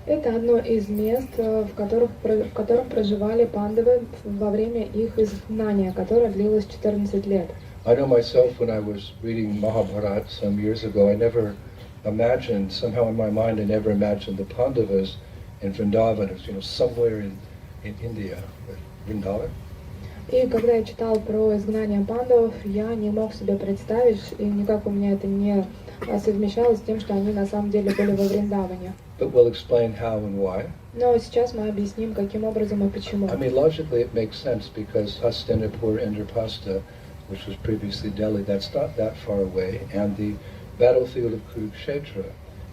Это одно из мест, в котором проживали пандавы во время их изгнания, которое длилось 14 лет. I know myself when I was reading Mahabharata some years ago, I never imagined, somehow in my mind, I never imagined the Pandavas in Vrindavan, somewhere in India. Vrindavan? И когда я читал про изгнание пандавов, я не мог себе представить, и никак у меня это не совмещалось с тем, что они на самом деле были во Вриндаване. But we'll explain how and why. Но сейчас мы объясним, каким образом и почему. I mean, logically it makes sense because Hastinapur, Indraprastha, which was previously Delhi, that's not that far away, and the battlefield of Kurukshetra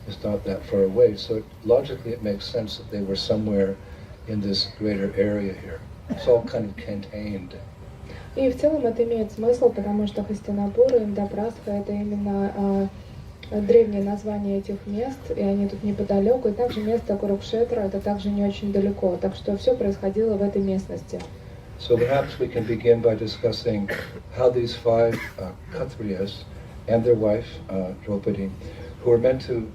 is not that far away. So logically it makes sense that they were somewhere in this greater area here. It's all kind of contained. И в целом это имеет смысл, потому что Хастинапур и Индапрастха — это именно древнее название этих мест, и они тут неподалеку, и также место Курукшетра — это также не очень далеко, так что все происходило в этой местности. So perhaps we can begin by discussing how these five Kshatriyas and their wife Draupadi, who were meant to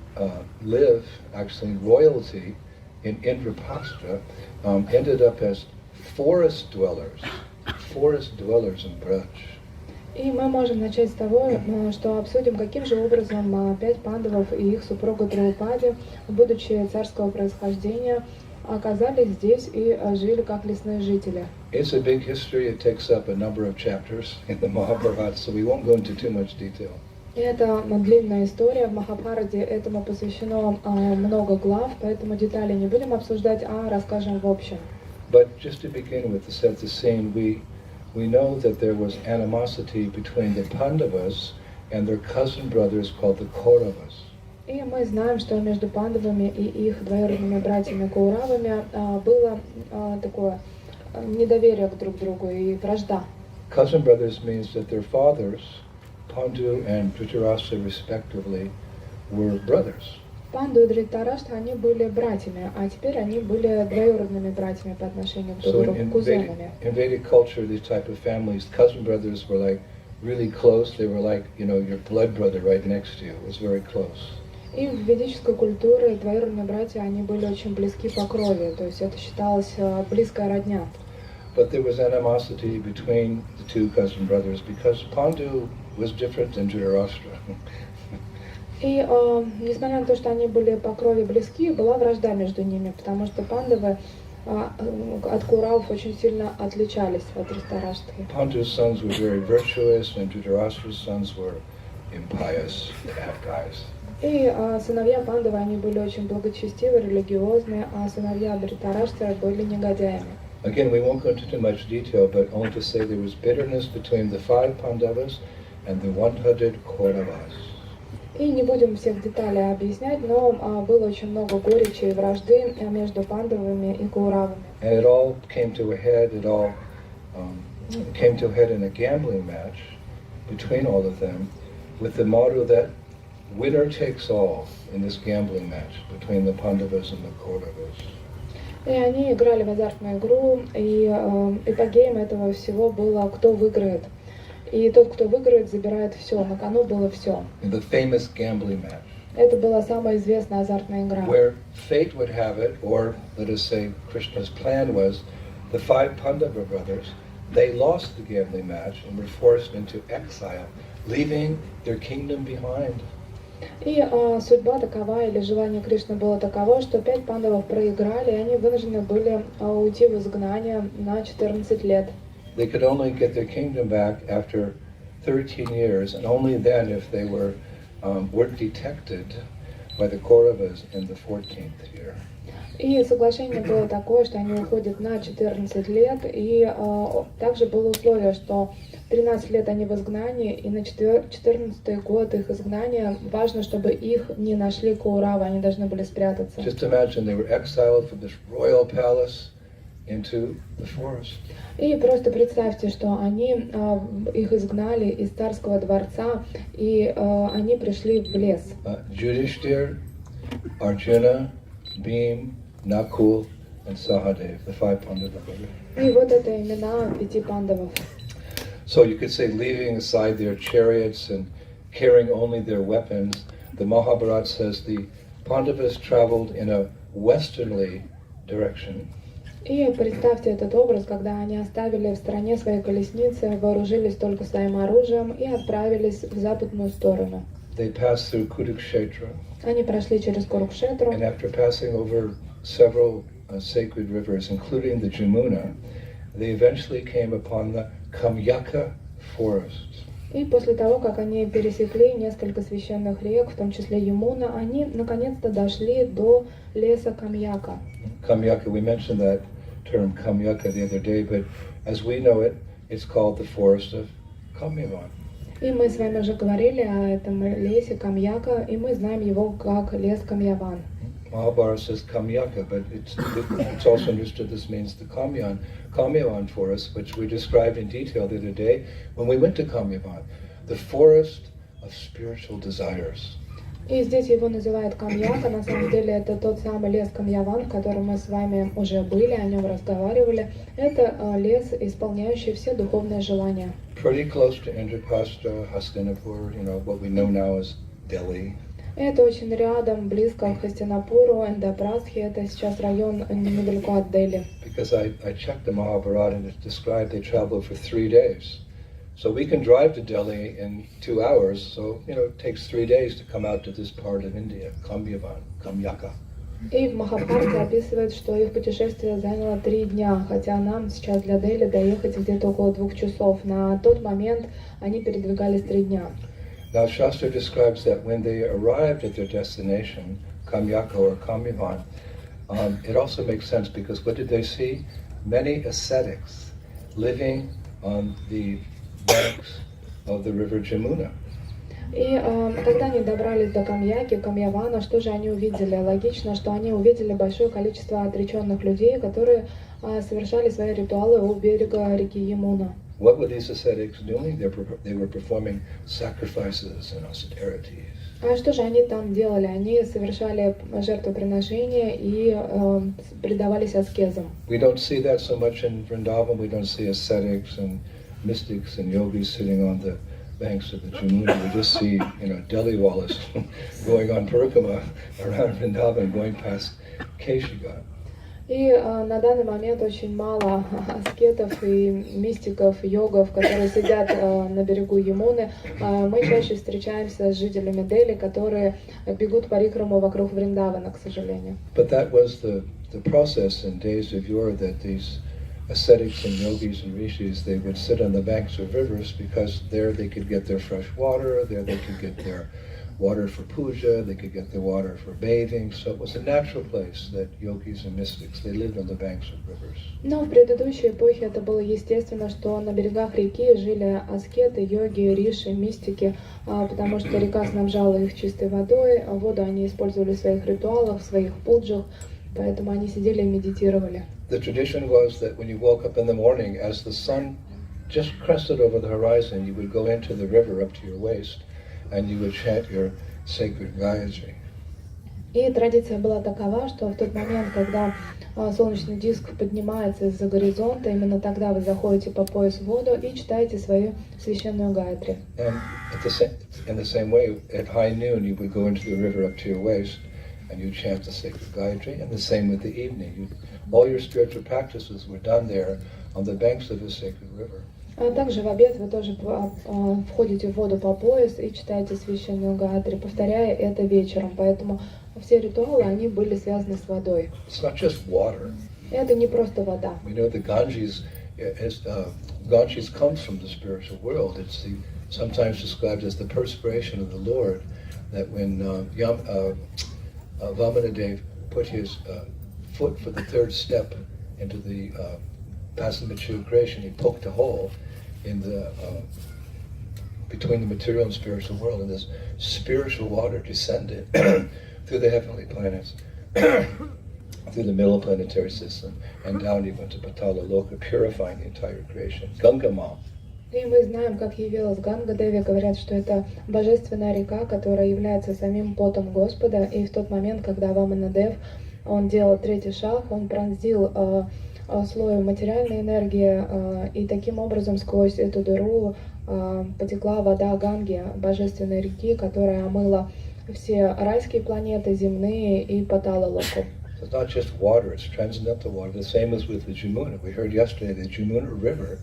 live actually in royalty in Indraprastha, ended up as forest dwellers in Braj. И мы можем начать с того, что обсудим, каким же образом 5 пандавов и их супруга Драупади, будучи царского происхождения, оказались здесь и жили как лесные жители. It's a big history. It takes up a number of chapters in the Mahabharata, so we won't go into too much detail. Это длинная история. В Махабхарате этому посвящено много глав, поэтому детали не будем обсуждать, а расскажем в общем. But just to begin with, to set the scene, we know that there was animosity between the Pandavas and their cousin brothers called the Kauravas. И мы знаем, что между пандавами и их двоюродными братьями Кауравами было такое недоверие друг к другу и вражда. Cousin brothers means that their fathers, Pandu and Dhritarashtra respectively, were brothers. Панду и Дритараштха, они были братьями, а теперь они были двоюродными братьями по отношению к друг другу, кузенами. In Vedic culture, these type of families, cousin brothers were like really close. They were like, your blood brother right next to you. It was very close. И в ведической культуре двоюродные братья, они были очень близки по крови, то есть это считалось близкая родня. But there was animosity between the two cousin brothers because Pandu was different than Dhritarashtra. И несмотря на то, что они были по крови близки, была вражда между ними, потому что пандавы от Куравов очень сильно отличались от Дритараштхи. Pandu's sons were very virtuous, and Dhritarashtra's sons were impious, bad guys. И сыновья пандавы, они были очень благочестивы, религиозные, а сыновья Дритараштхи были негодяями. Again, we won't go into too much detail, but only to say there was bitterness between the 5 Pandavas and the 100 Kauravas. И не будем всех деталей объяснять, но было очень много горечи и вражды между пандавами и кауравами. And it all came to a head. It all came to a head in a gambling match between all of them, with the motto that winner takes all in this gambling match between the Pandavas and the Kauravas. И они играли в азартную игру, и эпогеем этого всего было, кто выиграет. И тот, кто выиграет, забирает все. На кону было все. The famous gambling match. Это была самая известная азартная игра. Where fate would have it, or let us say Krishna's plan was, the 5 Pandava brothers, they lost the gambling match and were forced into exile, leaving their kingdom behind. И судьба такова, или желание Кришны было таково, что 5 пандавов проиграли, и они вынуждены были уйти в изгнание на 14 лет. They could only get their kingdom back after 13 years, and only then if they weren't detected by the Kauravas in the 14th year. И соглашение было такое, что они уходят на 14 лет, и также было условие, что 13 лет они в изгнании, и на 14-й год их изгнания важно, чтобы их не нашли Кауравы, они должны были спрятаться. Just imagine they were exiled from this royal palace into the forest. И просто представьте, что они их изгнали из царского дворца, и они пришли в лес. Yudhishthir, Arjuna, Bhim, Nakul, and Sahadev, the 5 Pandava brothers. И вот это имена 5 пандавов. So you could say, leaving aside their chariots and carrying only their weapons, the Mahabharata says the Pandavas traveled in a westerly direction. И представьте этот образ, когда они оставили в стороне свои колесницы, вооружились только своим оружием и отправились в западную сторону. They passed through Kurukshetra. Они прошли через Курукшетру. And after passing over several sacred rivers, including the Jamuna, they eventually came upon the Kamyaka forest. И после того, как они пересекли несколько священных рек, в том числе Ямуна, они наконец-то дошли до леса Камьяка. Kamyaka, we mentioned that term Kamyaka the other day, but as we know it, it's called the forest of Kamyavan. И мы с вами уже говорили о этом лесе Камьяка, и мы знаем его как лес Камьяван. Mahabharata says Kamyaka, but it's also understood this means the Kamyavan forest, which we described in detail the other day when we went to Kamyavan, the forest of spiritual desires. И здесь его называют Камьяка, на самом деле это тот самый лес Камьяван, в котором мы с вами уже были, о нем разговаривали. Это лес, исполняющий все духовные желания. Pretty close to Indraprastha, Hastinapur, what we know now as Delhi. Это очень рядом, близко к Хастинапуру, Индапрастхе, это сейчас район недалеко от Дели. Because I checked the Mahabharata and it described they traveled for 3 days. So we can drive to Delhi in 2 hours, so it takes 3 days to come out to this part of India, Kamyaka. И в Махабхарате описывает, что их путешествие заняло 3 дня, хотя нам сейчас для Дели доехать где-то около 2 часов. На тот момент они передвигались 3 дня. Now Shastra describes that when they arrived at their destination, Kamyaka or Kamyavan, it also makes sense because what did they see? Many ascetics living on the banks of the river Jamuna. И когда они добрались до Камьяки, Камьявана, что же они увидели? Логично, что они увидели большое количество отреченных людей, которые совершали свои ритуалы у берега реки Ямуна. What were these ascetics doing? They were performing sacrifices and austerities. А что же они там делали? Они совершали жертвоприношения и предавались аскезам. We don't see that so much in Vrindavan. We don't see ascetics and mystics and yogis sitting on the banks of the Jamuna. We just see, Delhi Wallace going on Parikrama around Vrindavan, going past Keshigarh. И на данный момент очень мало аскетов и мистиков, йогов, которые сидят на берегу Ямуны. Мы чаще встречаемся с жителями Дели, которые бегут парикраму вокруг Вриндавана, к сожалению. But that was the process in days of yore that these ascetics and yogis and rishis, they would sit on the banks of rivers because there they could get their fresh water, there they could get their water for puja, they could get the water for bathing, so it was a natural place that yogis and mystics, they lived on the banks of rivers. Но в предыдущей эпохе это было естественно, что на берегах реки жили аскеты, йоги, риши, мистики, потому что река снабжала их чистой водой, а воду они использовали в своих ритуалах, в своих пуджах, поэтому они сидели и медитировали. The tradition was that when you woke up in the morning, as the sun just crested over the horizon, you would go into the river up to your waist, and you would chant your sacred Gayatri. И традиция была такова, что в тот момент, когда солнечный диск поднимается из-за горизонта, именно тогда вы заходите по пояс в воду и читаете свою священную Гayatri. And in the same way, at high noon, you would go into the river up to your waist, and you chant the sacred Gayatri, and the same with the evening. All your spiritual practices were done there on the banks of a sacred river. А также в обед вы тоже входите в воду по пояс и читаете священную Гayatri, повторяя это вечером. Поэтому все ритуалы, они были связаны с водой. It's not just water. Это не просто вода. We know the Ganges comes from the spiritual world. It's sometimes described as the perspiration of the Lord. That when Vamanadev put his foot for the third step into the past the material creation, he poked a hole in the between the material and spiritual world, and this spiritual water descended through the heavenly planets, through the middle planetary system, and down even to Palo-Альто, purifying the entire creation. Ganga-ma. И мы знаем, как явилась Ганга-деви, говорят, что это божественная река, которая является самим потом Господа, и в тот момент, когда Ваманадев, он делал третий шаг, он пронзил слой материальной энергии, и таким образом сквозь эту дыру потекла вода Ганги, божественной реки, которая омыла все райские планеты, земные и Пало-Альто. It's not just water, it's transcendental water. The same as with the Jamuna. We heard yesterday the Jamuna River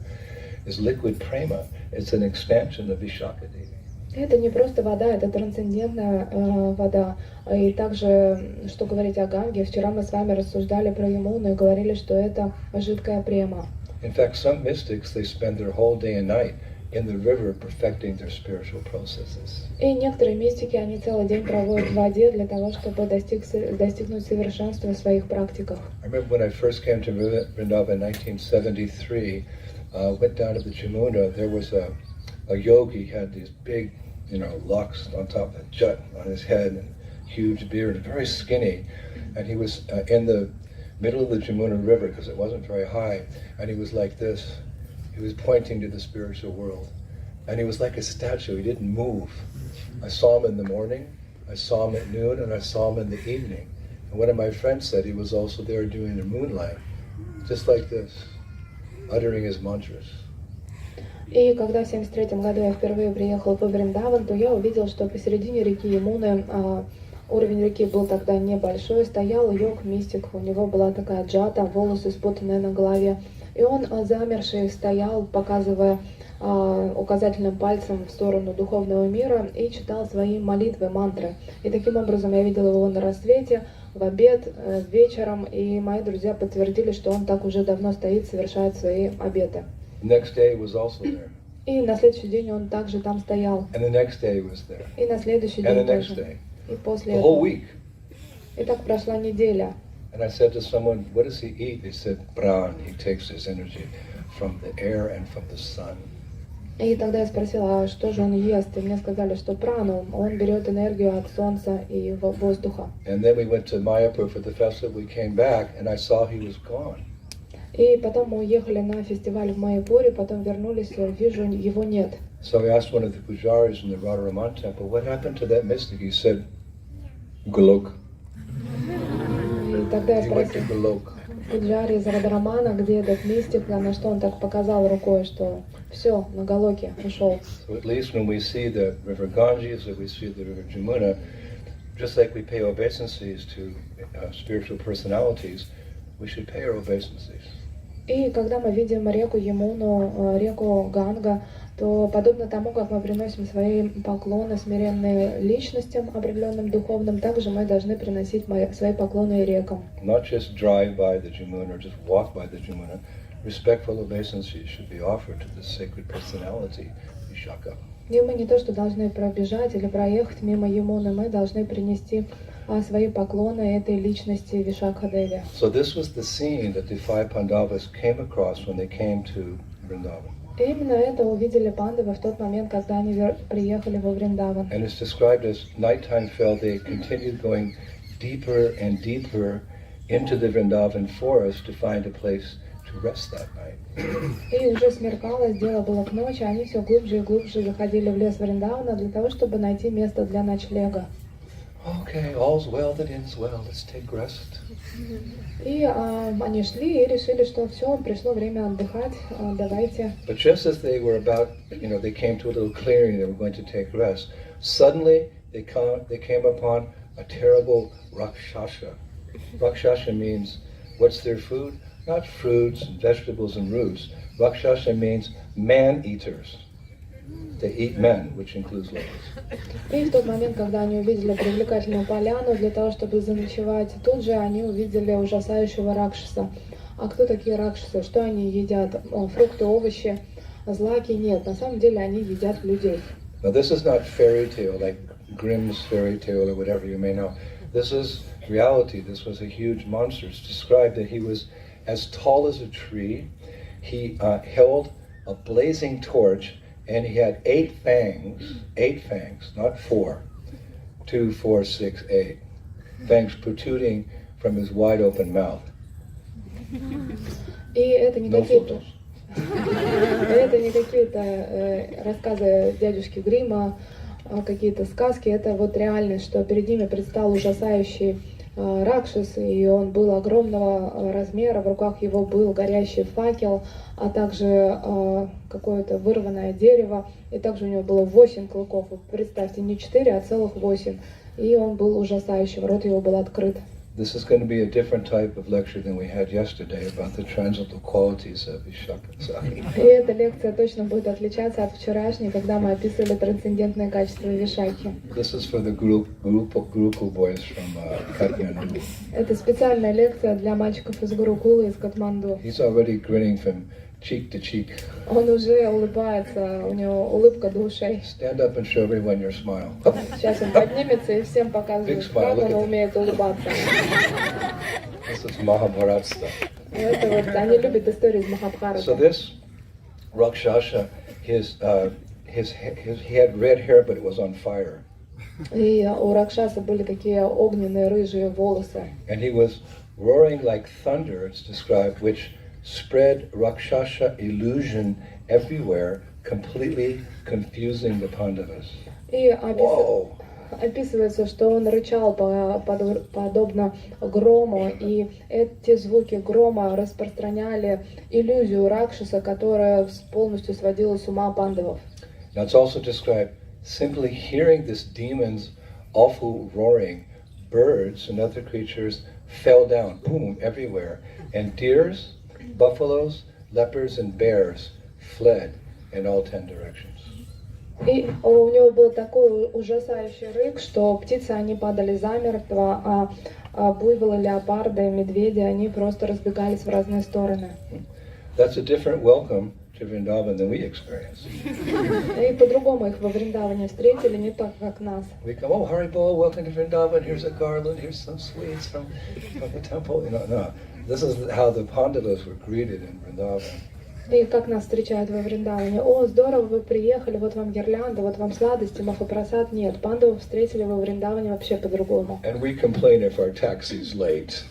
is liquid prema. It's an expansion of Vishaka Devi. Это не просто вода, это трансцендентная вода. И также, что говорить о Ганге, вчера мы с вами рассуждали про Ямуну и говорили, что это жидкая према. In fact, some mystics, they spend their whole day and night in the river perfecting their spiritual processes. И некоторые мистики, они целый день проводят в воде для того, чтобы достигнуть совершенства в своих практиках. I remember when I first came to Vrindavan in 1973, went down to the Jamuna, there was a yogi, he had these big, locks on top of a jut on his head and huge beard, very skinny, and he was in the middle of the Jamuna River because it wasn't very high, and he was like this. He was pointing to the spiritual world, and he was like a statue. He didn't move. I saw him in the morning, I saw him at noon, and I saw him in the evening. And one of my friends said he was also there doing the moonlight, just like this, uttering his mantras. И когда в 1973 году я впервые приехал во Вриндаван, то я увидел, что посередине реки Ямуны, уровень реки был тогда небольшой, стоял йог-мистик, у него была такая джата, волосы спутанные на голове, и он замерший стоял, показывая указательным пальцем в сторону духовного мира и читал свои молитвы, мантры. И таким образом я видела его на рассвете, в обед, вечером, и мои друзья подтвердили, что он так уже давно стоит, совершает свои обеты. Next day was also there. И на следующий день он также там стоял. And the next day was there. И на следующий And the день next тоже. day. И после The whole этого. week. И так прошла неделя. And I said to someone, what does he eat? They said, Brahman. He takes his energy from the air and from the sun. И тогда я спросила, а что же он ест? И мне сказали, что прану, он берет энергию от солнца и воздуха. And then we went to Mayapur for the festival. We came back and I saw he was gone. И потом мы уехали на фестиваль в Майяпуре, потом вернулись, вижу, его нет. So I asked one of the pujaris in the Radharaman temple, what happened to that mystic? He said, Golok. И тогда я He went to спросила Golok. пуджари из Радхарамана, где этот мистик, на что он так показал рукой, что все, на Галоке ушел. So at least when we see the river Ganges or we see the river Jamuna, just like we pay obeisances to spiritual personalities, we should pay our obeisances. И когда мы видим реку Ямуну, реку Ганга, то подобно тому, как мы приносим свои поклоны смиренные личностям, определенным духовным, также мы должны приносить свои поклоны и рекам. Not just drive by the Jamuna or just walk by the Jamuna. Respectful obeisances should be offered to the sacred personality, Vishaka. И мы не то, что должны пробежать или проехать мимо Ямуны, мы должны принести свои поклоны этой личности Вишакха-деви. So this was the scene that the five Pandavas came across when they came to Vrindavan. И именно это увидели пандавы в тот момент, когда они приехали во Вриндаван. And it's described as nighttime fell, they continued going deeper and deeper into the Vrindavan forest to find a place to rest that night. И уже смеркалось, дело было к ночи, они все глубже и глубже заходили в лес Вриндавана для того, чтобы найти место для ночлега. Okay, all's well that ends well, let's take rest. И они шли и решили, что все, пришло время отдыхать, давайте. But just as they were about, they came to a little clearing, they were going to take rest, suddenly they came upon a terrible Rakshasa. Rakshasa means, what's their food? Not fruits and vegetables and roots. Rakshasa means man-eaters. They eat men, which includes lotus. И в тот момент, когда они увидели привлекательную поляну для того, чтобы заночевать, тут же они увидели ужасающего Ракшаса. А кто такие Ракшасы? Что они едят? Фрукты, овощи, злаки? Нет, на самом деле они едят людей. Now this is not fairy tale, like Grimm's fairy tale or whatever you may know. This is reality. This was a huge monster. It's described that he was as tall as a tree. He held a blazing torch, and he had 8 fangs, not 4, 2, 4, 6, 8, fangs protruding from his wide open mouth. И это не No какие-то, photos. это не какие-то рассказы дядюшки Гримма, какие-то сказки. Это вот реальность, что перед ними предстал ужасающий Ракшас, и он был огромного размера, в руках его был горящий факел, а также какое-то вырванное дерево, и также у него было 8 клыков. Представьте, не 4, а целых 8. И он был ужасающим, рот его был открыт. This is going to be a different type of lecture than we had yesterday about the transcendental qualities of Vishakasaki. И эта лекция точно будет отличаться от вчерашней, когда мы описывали трансцендентные качества Вишаки. This is for the Gurukul boys from Kathmandu. Это специальная лекция для мальчиков из Гурукулы, из Катманду. He's already grinning from cheek to cheek. Он уже улыбается, у него улыбка до ушей. Stand up and show everyone your smile. Сейчас он поднимется и всем покажет, как он умеет улыбаться. This is Mahabharata stuff. Это вот, они любят истории из Махабхараты. So this Rakshasa, he had red hair, but it was on fire. И у Ракшаса были такие огненные рыжие волосы. And he was roaring like thunder, it's described, which spread Rakshasa illusion everywhere, completely confusing the Pandavas. И описывается, что он рычал подобно грому, и эти звуки грома распространяли иллюзию Ракшаса, которая полностью сводила с ума пандавов. Now it's also described, simply hearing this demon's awful roaring, birds and other creatures fell down, boom, everywhere, and deers, buffaloes, leopards, and bears fled in all 10 directions. И у него был такой ужасающий рык, что птицы, они падали замертво, а буйволы, леопарды, медведи, они просто разбегались в разные стороны. That's a different welcome to Vrindavan than we experience. И по-другому их во Вриндаване встретили, не так, как нас. We come, oh, Haribol, welcome to Vrindavan, here's a garland, here's some sweets from the temple. No. This is how the Pandavas were greeted in Vrindavan. И как нас встречают во Вриндаване. О, здорово, вы приехали, вот вам гирлянда, вот вам сладости, махапрасад. Нет, пандавов встретили во Вриндаване вообще по-другому. And we complain if our taxi's late.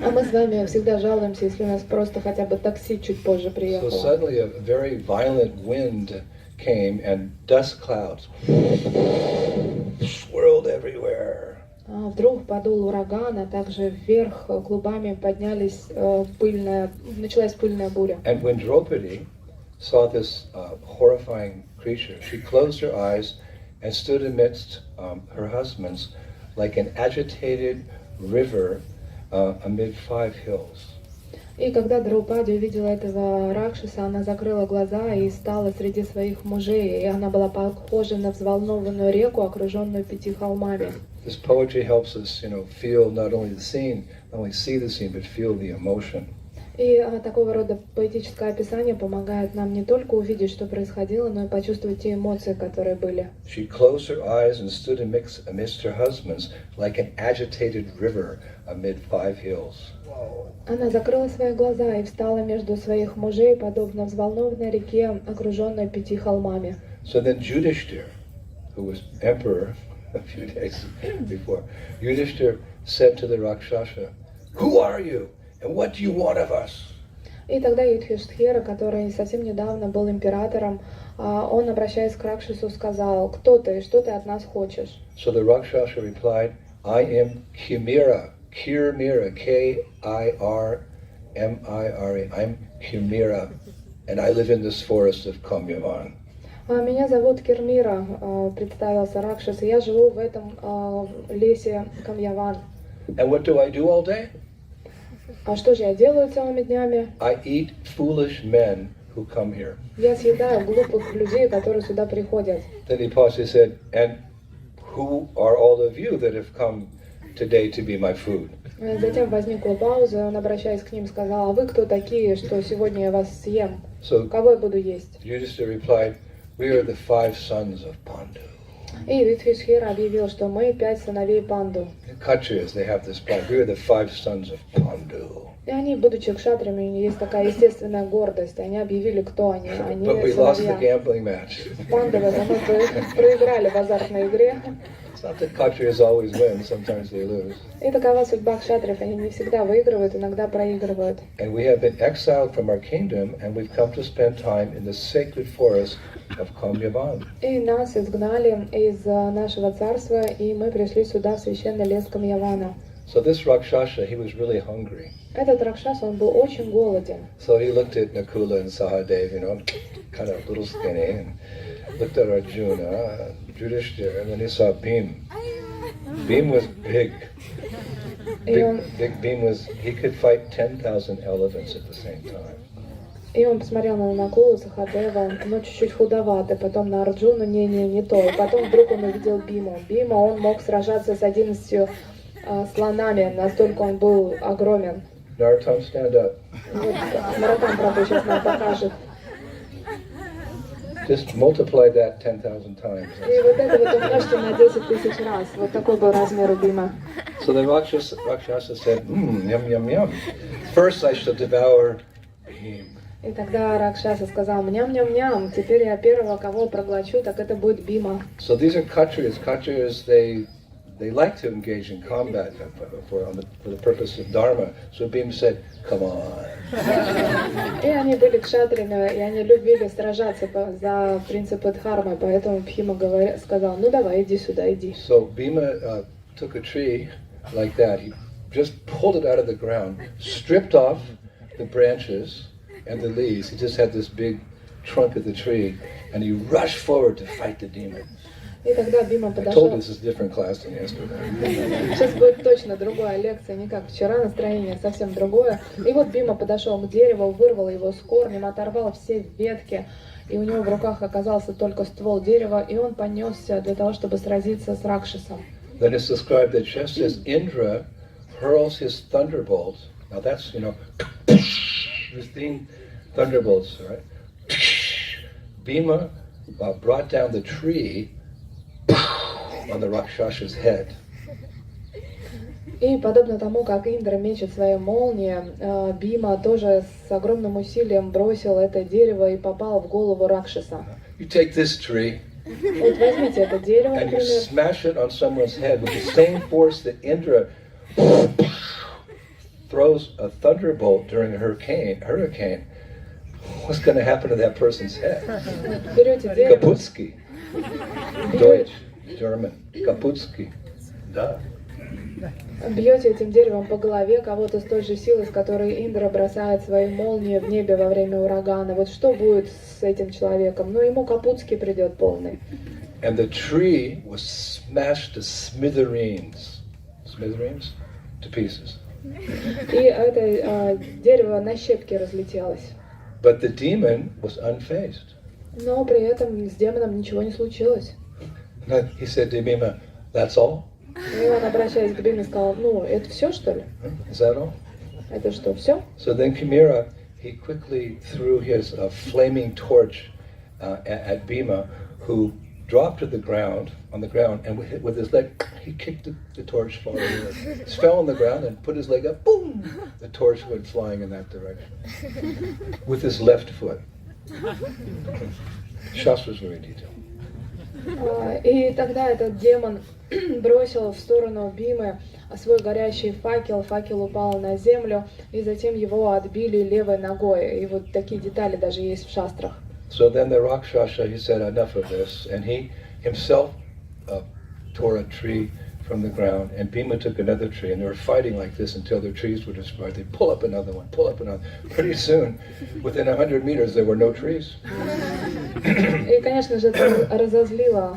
А мы с вами всегда жалуемся, если у нас просто хотя бы такси чуть позже приехало. So suddenly a very violent wind came and dust clouds swirled everywhere. Вдруг подул ураган, а также вверх клубами началась пыльная буря. And when Draupadi saw this horrifying creature, she closed her eyes and stood amidst her husbands like an agitated river amid 5 hills. И когда Драупади увидела этого Ракшаса, она закрыла глаза и стала среди своих мужей, и она была похожа на взволнованную реку, окруженную 5 холмами. This poetry helps us, feel not only the scene, not only see the scene, but feel the emotion. И такого рода поэтическое описание помогает нам не только увидеть, что происходило, но и почувствовать те эмоции, которые были. She closed her eyes and stood amidst her husbands like an agitated river amid 5 hills. Она закрыла свои глаза и встала между своих мужей, подобно взволнованной реке, окруженной 5 холмами. So then Yudhishthira, who was emperor a few days before, Yudhishthira said to the Rakshasa, "Who are you? And what do you want of us?" И тогда Юдхиштхира, который совсем недавно был императором, он, обращаясь к Ракшасу, сказал: «Кто ты и что ты от нас хочешь?» So the Rakshasa replied, "I am Kirmira, Kirmira, Kirmira. I'm Kirmira, and I live in this forest of Kamyavan." Меня зовут Кирмира, представился Ракшас, и я живу в этом лесе Камьяван. And what do I do all day? А что же я делаю целыми днями? I eat foolish men who come here. Я съедаю глупых людей, которые сюда приходят. Then he paused, he said, "And who are all of you that have come today to be my food?" Затем возникла пауза, и он, обращаясь к ним, сказал: «А вы кто такие, что сегодня я вас съем? Кого я буду есть?» Yudhishthira replied, "We are the 5 sons of Pandu." И Юдхиштхира объявил, что мы 5 сыновей Панду. The Kshatriyas, they have this pride. We are the 5 sons of Pandu. И они, будучи кшатрами, у них есть такая естественная гордость. Они объявили, кто они. Они But we lost the сыновья gambling match. Пандавы, но мы проиграли в азартной игре. It's not that Kshatriyas always win, sometimes they lose. И такова судьба кшатриев. Они не всегда выигрывают, иногда проигрывают. And we have been exiled from our kingdom, and we've come to spend time in the sacred forest of Kamyavan. И нас изгнали из нашего царства, и мы пришли сюда, в священный лес Камьявана. So this Rakshasa, he was really hungry. Этот Ракшас, он был очень голоден. So he looked at Nakula and Sahadev, kind of little skinny, and looked at Arjuna, Yudhishthira, and then he saw Bhim. Bhim was big. Big Beam he could fight 10,000 elephants at the same time. И он посмотрел на Накулу, Сахадева, но чуть-чуть худоватый, потом на Арджуну, не то. И потом вдруг он увидел Биму. Бима, он мог сражаться с 11 слонами, настолько он был огромен. Narottam, stand up. Вот Наротам Прабху сейчас нам покажет. Just multiply that 10,000 times. И вот это вот умножьте на 10 тысяч раз. Вот такой был размер у Бима. So the Rakshasa said, yum, yum, yum. First I shall devour him. И тогда Ракшаса сказал, ням-ням-ням, теперь я первого, кого проглочу, так это будет Бима. So these are Kshatriyas. Kshatriyas, they like to engage in combat for the purpose of dharma. So Bhima said, come on. И они были кшатриями, и они любили сражаться за принципы дхармы, поэтому Бхима сказал, ну давай, иди сюда, иди. So Bhima took a tree like that. He just pulled it out of the ground, stripped off the branches and the leaves. He just had this big trunk of the tree, and he rushed forward to fight the demon. И тогда Бима I подошел. told this is a different class than yesterday. Сейчас будет точно другая лекция, не как вчера, настроение совсем другое. И вот Бима подошел к дереву, вырвал его с корнем, оторвал все ветки, и у него в руках оказался только ствол дерева, и он понесся для того, чтобы сразиться с Ракшасом. Then it's described that just as Indra hurls his thunderbolts, now that's, 15 thunderbolts, right? Bhima brought down the tree on the Rakshasa's head. И подобно тому, как Индра мечет свои молнии, Бима тоже с огромным усилием бросил это дерево и попал в голову Ракшаса. You take this tree Вот возьмите это дерево, and you например, smash it on someone's head with the same force that Indra throws a thunderbolt during a hurricane. What's going to happen to that person's head? берете дерево, Kaputski. Deutsch, German. Kaputski. Да. бьете этим деревом по голове кого-то с той же силой, с которой Индра бросает свои молнии в небе во время урагана. Вот что будет с этим человеком? Ну, ему Капутский придет полный. And the tree was smashed to smithereens. Smithereens? To pieces. И это дерево на щепки разлетелось. But the demon was unfazed. Но при этом с демоном ничего не случилось. He said to Bhima, that's all? И он, обращаясь к Биме, сказал, ну, это все, что ли? Is that all? Это что, все? So then Kimira, he quickly threw his flaming torch at Bhima, who dropped to the ground, and with his leg, he kicked the torch forward. He fell on the ground and put his leg up, boom! The torch went flying in that direction. With his left foot. Shastra is very detailed. И тогда этот демон бросил в сторону Бимы свой горящий факел, факел упал на землю, и затем его отбили левой ногой. И вот такие детали даже есть в шастрах. So then the Rakshasa, he said, enough of this, and he himself tore a tree from the ground, and Bhima took another tree, and they were fighting like this until their trees were destroyed. They pull up another one, pull up another. Pretty soon, within 100 meters, there were no trees. И, конечно же, это разозлило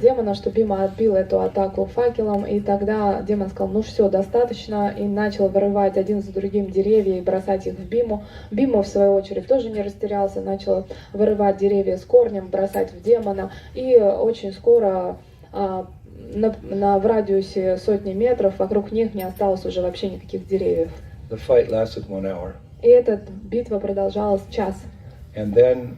демона, что Бима отбил эту атаку факелом, и тогда демон сказал, ну все, достаточно, и начал вырывать один за другим деревья и бросать их в Биму. Бима, в свою очередь, тоже не растерялся, начал вырывать деревья с корнем, бросать в демона, и очень скоро в радиусе сотни метров вокруг них не осталось уже вообще никаких деревьев. The fight lasted 1 hour. И эта битва продолжалась час. And then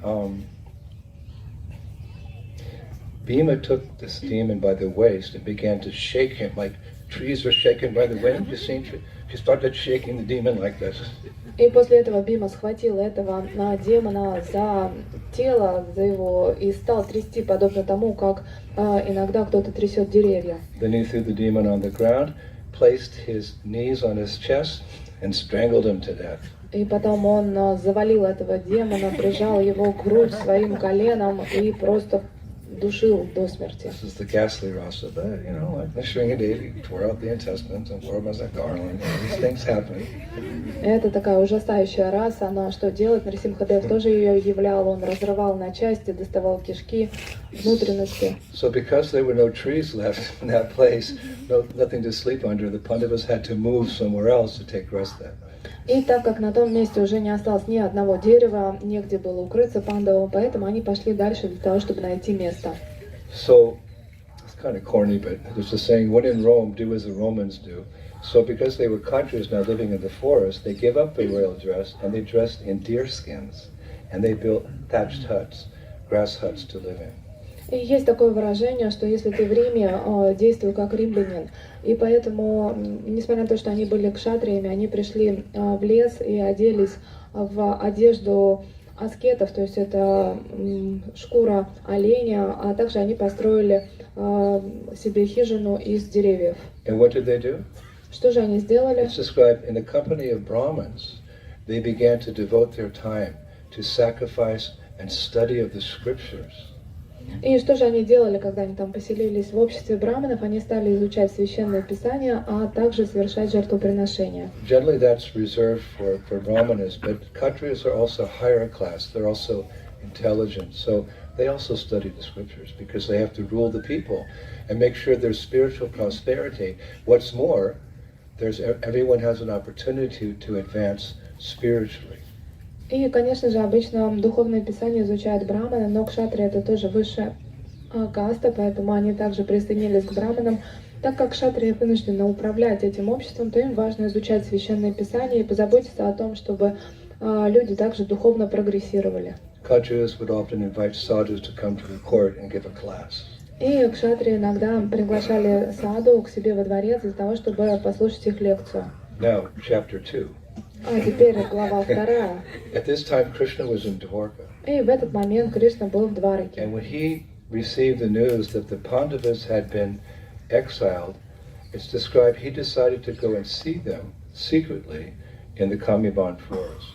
Bhima took this demon by the waist and began to shake him like trees are shaken by the wind. You seen? He started shaking the demon like this. И после этого Бима схватил этого демона за тело, за его, и стал трясти, подобно тому, как иногда кто-то трясет деревья. Then he threw the demon on the ground, placed his knees on his chest, and strangled him to death. И потом он завалил этого демона, прижал его к грудь своим коленом и просто душил до смерти. This is the ghastly rasa, but like Nrsimhadevi tore out the intestines and wore them as a garland. These things happen. Это такая ужасающая раса, она что делает? Нарисимхадев тоже ее являл, он разрывал на части, доставал кишки, внутренности. So because there were no trees left in that place, nothing to sleep under, the Pandavas had to move somewhere else to take rest that night. И так как на том месте уже не осталось ни одного дерева, негде было укрыться пандавам, поэтому они пошли дальше для того, чтобы найти место. So, it's kind of corny, but there's a saying, when in Rome, do as the Romans do. So because they were Kshatriyas now living in the forest, they gave up their royal dress and they dressed in deer skins. And they built thatched huts, grass huts to live in. И есть такое выражение, что если ты в Риме, действуй как римлянин. И поэтому, несмотря на то, что они были кшатриями, они пришли в лес и оделись в одежду аскетов, то есть это шкура оленя, а также они построили себе хижину из деревьев. And what did they do? Что же они сделали? It's described in the company of Brahmins. They began to devote their time to sacrifice and study of the scriptures. И что же они делали, когда они там поселились в обществе браманов? Они стали изучать священное писание, а также совершать жертвоприношения. Generally that's reserved for Brahmanas, but Kshatriyas are also higher class. They're also intelligent. So they also study the scriptures because they have to rule the people and make sure there's spiritual prosperity. What's more, everyone has an opportunity to advance spiritually. И, конечно же, обычно духовное писание изучают браманы, но кшатрии это тоже высшая каста, поэтому они также присоединились к браманам. Так как кшатрии вынуждены управлять этим обществом, то им важно изучать священное писание и позаботиться о том, чтобы люди также духовно прогрессировали. Kshatriyas would often invite sadhus to come to the court and give a class. И кшатрии иногда приглашали саду к себе во дворец для того, чтобы послушать их лекцию. Now, chapter 2. А теперь глава 2. At this time, Krishna was in Dwarka. И в этот момент Кришна был в Двараке. And when he received the news that the Pandavas had been exiled, it's described he decided to go and see them secretly in the Kamyaban forest.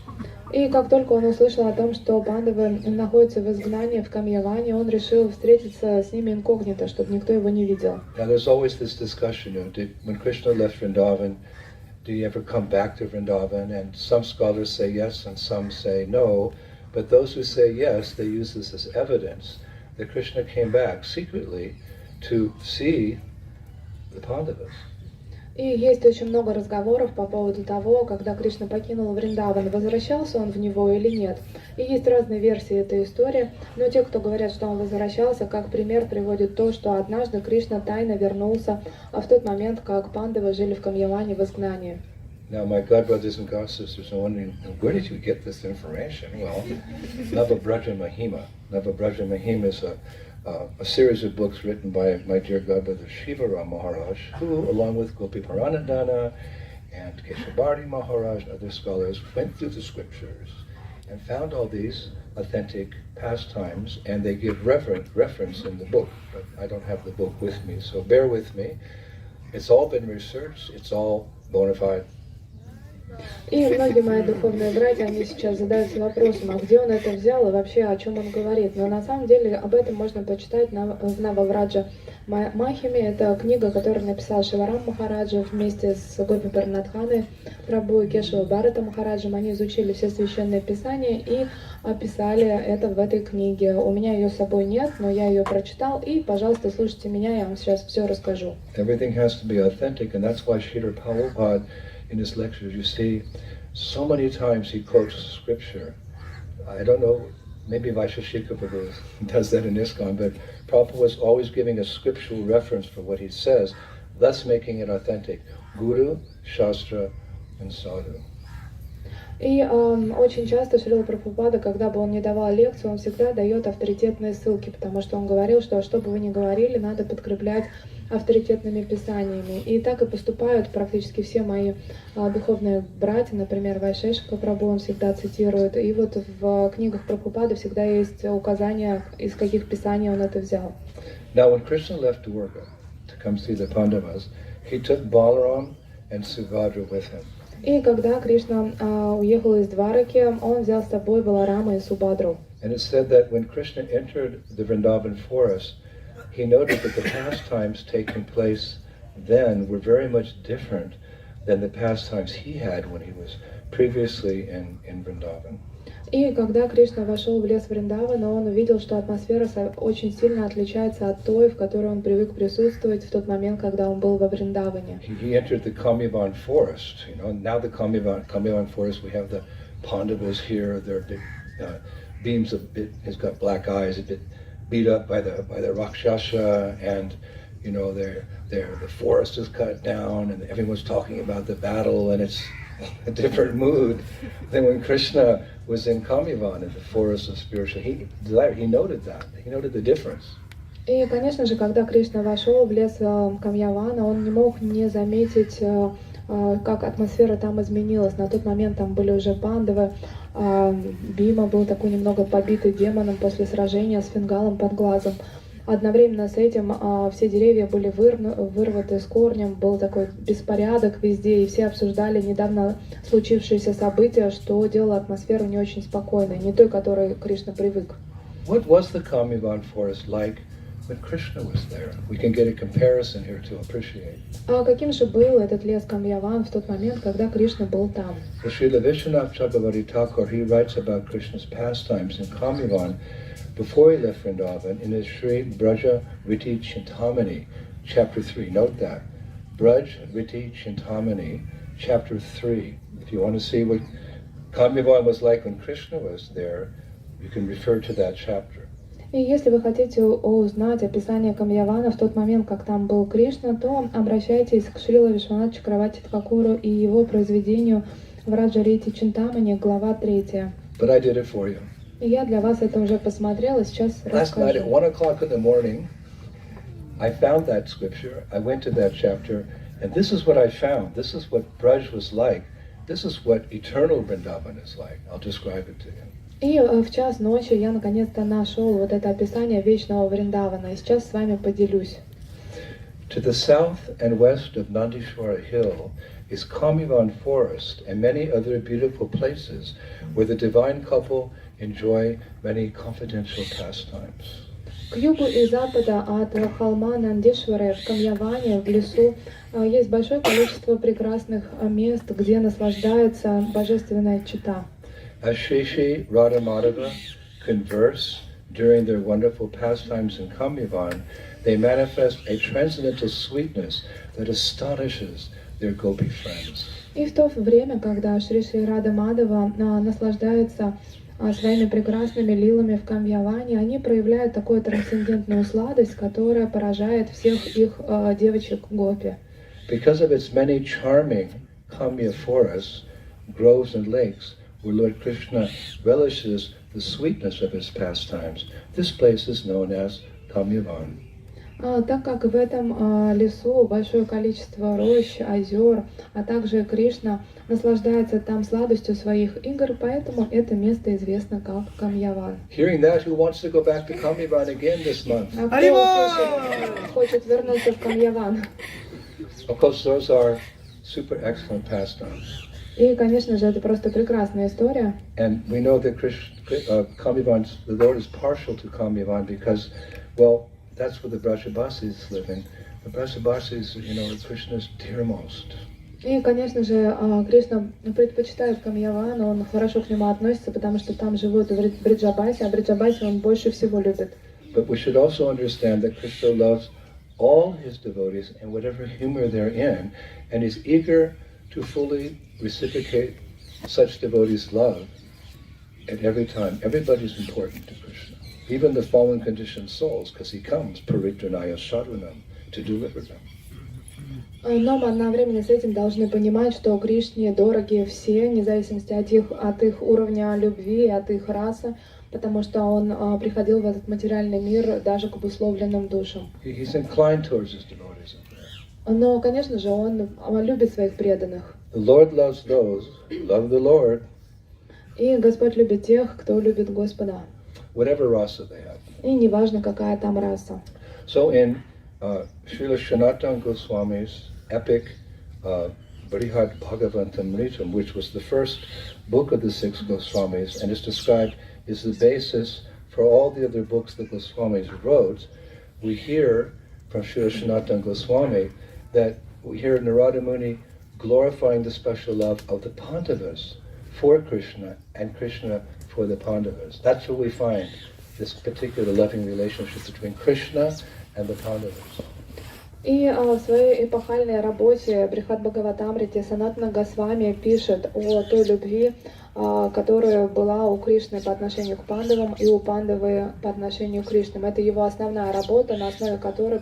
И как только он услышал о том, что пандавы находятся в изгнании в Камьяване, он решил встретиться с ними инкогнито, чтобы никто его не видел. Now there's always this discussion, when Krishna left Vrindavan, do you ever come back to Vrindavan? And some scholars say yes and some say no. But those who say yes, they use this as evidence that Krishna came back secretly to see the Pandavas. И есть очень много разговоров по поводу того, когда Кришна покинул Вриндаван, возвращался он в него или нет. И есть разные версии этой истории, но те, кто говорят, что он возвращался, как пример приводит то, что однажды Кришна тайно вернулся, в тот момент, как пандавы жили в Камьяване в изгнании. Now, my godbrothers and godsisters are wondering, where did you get this information? Well, Navabraja Mahima. Navabraja Mahima is a series of books written by my dear godbrother Shivaram Maharaj, who, along with Gopi Paranadhana and Keshavarti Maharaj and other scholars, went through the scriptures and found all these authentic pastimes, and they give reference in the book, but I don't have the book with me, so bear with me. It's all been researched, it's all bona fide. И многие мои духовные братья, они сейчас задаются вопросом, а где он это взял и вообще о чем он говорит. Но на самом деле об этом можно почитать в Нававраджа Махиме. Это книга, которую написал Шиварам Махараджа вместе с Гопи Паранадханой Прабху и Кешава Бхарата Махараджем. Они изучили все священные писания и описали это в этой книге. У меня ее с собой нет, но я ее прочитал. И, пожалуйста, слушайте меня, я вам сейчас все расскажу. Everything has to be authentic, and that's why Srila Prabhupada in his lectures, you see, so many times he quotes scripture. I don't know, maybe Vaisheshika Prabhu does that in ISKCON, but Prabhupada was always giving a scriptural reference for what he says, thus making it authentic. Guru, Shastra, and Sadhu. И очень часто Шрила Прабхупада, когда бы он не давал лекцию, он всегда дает авторитетные ссылки, потому что он говорил, что что бы вы ни говорили, надо подкреплять авторитетными писаниями. И так и поступают практически все мои духовные братья, например, Вайшешика Прабху он всегда цитирует. И вот в книгах Прабхупады всегда есть указания, из каких писаний он это взял. Now, when Krishna left Dwarka to come see the Pandavas, he took Balaram and Subhadra with him. И когда Кришна уехал из Двараки, он взял с собой Баларама и Субадру. And it's said that when Krishna entered the Vrindavan forest, he noted that the pastimes taking place then were very much different than the pastimes he had when he was previously in Vrindavan. И когда Кришна вошел в лес Вриндавана, он увидел, что атмосфера очень сильно отличается от той, в которой он привык присутствовать в тот момент, когда он был во Вриндаване. He entered the Kamyavan forest. You know, now the Kamyavan forest, we have the pandavas here. They're big beams of bit. He's got black eyes, a bit beat up by the Rakshasa, and you know, the forest is cut down, and everyone's talking about the battle, and it's a different mood than when Krishna was in Kamyavan, in the forest of spiritual. He noted that. He noted the difference. И, конечно же, когда Кришна вошел в лес Камьявана, он не мог не заметить, как атмосфера там изменилась. На тот момент там были уже пандавы. Бима был такой немного побитый демоном после сражения с фингалом под глазом. Одновременно с этим все деревья были вырваны с корнем, был такой беспорядок везде, и все обсуждали недавно случившиеся события, что делало атмосферу не очень спокойной, не той, к которой Кришна привык. What was the Kamyavan forest like when Krishna was there? We can get a comparison here to appreciate. А каким же был этот лес Камьяван в тот момент, когда Кришна был там? So Srila Vishwanath Chakravarti Thakur, he writes about Krishna's pastimes in Kamyavan before he left Vrindavan in his Sri Braja Riti Chintamani, chapter 3. Note that. Braj Riti Chintamani, chapter 3. If you want to see what Kamyavan was like when Krishna was there, you can refer to that chapter. И если вы хотите узнать описание Камьявана в тот момент, как там был Кришна, то обращайтесь к Шрила Вишванат Чакраварти Тхакуру и его произведению Враджа Рити Чинтамани, глава 3. But I did it for you. И я для вас это уже посмотрела, сейчас Last night at расскажу. 1 o'clock in the morning, I found that scripture. I went to that chapter, and this is what I found. This is what Braj was like. This is what eternal Vrindavan is like. I'll describe it to you. И в час ночи я наконец-то нашел вот это описание вечного Вриндавана, и сейчас с вами поделюсь. To the south and west of Nandishwara Hill is Kamyavan Forest and many other beautiful places where the divine couple enjoy many confidential pastimes. К югу и запада от холма Нандишвары в Камьяване, в лесу, есть большое количество прекрасных мест, где наслаждается божественная чета. As Shri Shri Radha Madhava converse during their wonderful pastimes in Kamyavan, they manifest a transcendental sweetness that astonishes their gopi friends. И в то время, когда Шри Шри Рада Мадава наслаждается своими прекрасными лилами в Камьяване, они проявляют такую трансцендентную сладость, которая поражает всех их девочек гопи. Because of its many charming Kamya forests, groves and lakes, where Lord Krishna relishes the sweetness of his pastimes, this place is known as Kamyavan. Так как в этом лесу большое количество рощ, озер, а также Кришна наслаждается там сладостью своих игр, поэтому это место известно как Камьяван. Hearing that, who wants to go back to Kamyavan again this month? А кто хочет вернуться в Камьяван? Of course, those are super excellent pastimes. И, конечно же, это просто прекрасная история. And we know that Kamyavan, the Lord is partial to Kamyavan because, well, that's where the Brajavasis live in. The Brajavasis, you know, Krishna's dearmost. И, конечно же, Кришна предпочитает Камьяван, он хорошо к нему относится, потому что там живут Бриджабаси, а Бриджабаси он больше всего любит. But we should also understand that Krishna loves all his devotees in whatever humor they're in, and is eager to fully reciprocate such devotees' love at every time. Everybody's important to Krishna, even the fallen conditioned souls, because he comes paritranaya sadhunam to deliver them. Но мы одновременно с этим должны понимать, что Кришне дороги все, вне зависимости от их уровня любви, от их расы, потому что он приходил в этот материальный мир даже к обусловленным душам. He's inclined towards his devotees. Но, конечно же, он любит своих преданных. The Lord loves those who love the Lord, И Господь любит тех, кто любит Господа. whatever rasa they have. И неважно, какая там раса. So in Srila Sanatana Goswami's epic Brihad Bhagavatamritam, which was the first book of the six Goswamis, and is described as the basis for all the other books the Goswamis wrote, we hear from Srila Sanatana Goswami that we hear Narada Muni glorifying the special love of the Pandavas for Krishna and Krishna for the Pandavas. That's where we find this particular loving relationship between Krishna and the Pandavas. И в своей эпохальной работе Брихат Бхагаватамрите Санатана Госвами пишет о той любви, которая была у Кришны по отношению к пандавам и у пандавы по отношению к Кришнам. Это его основная работа, на основе которой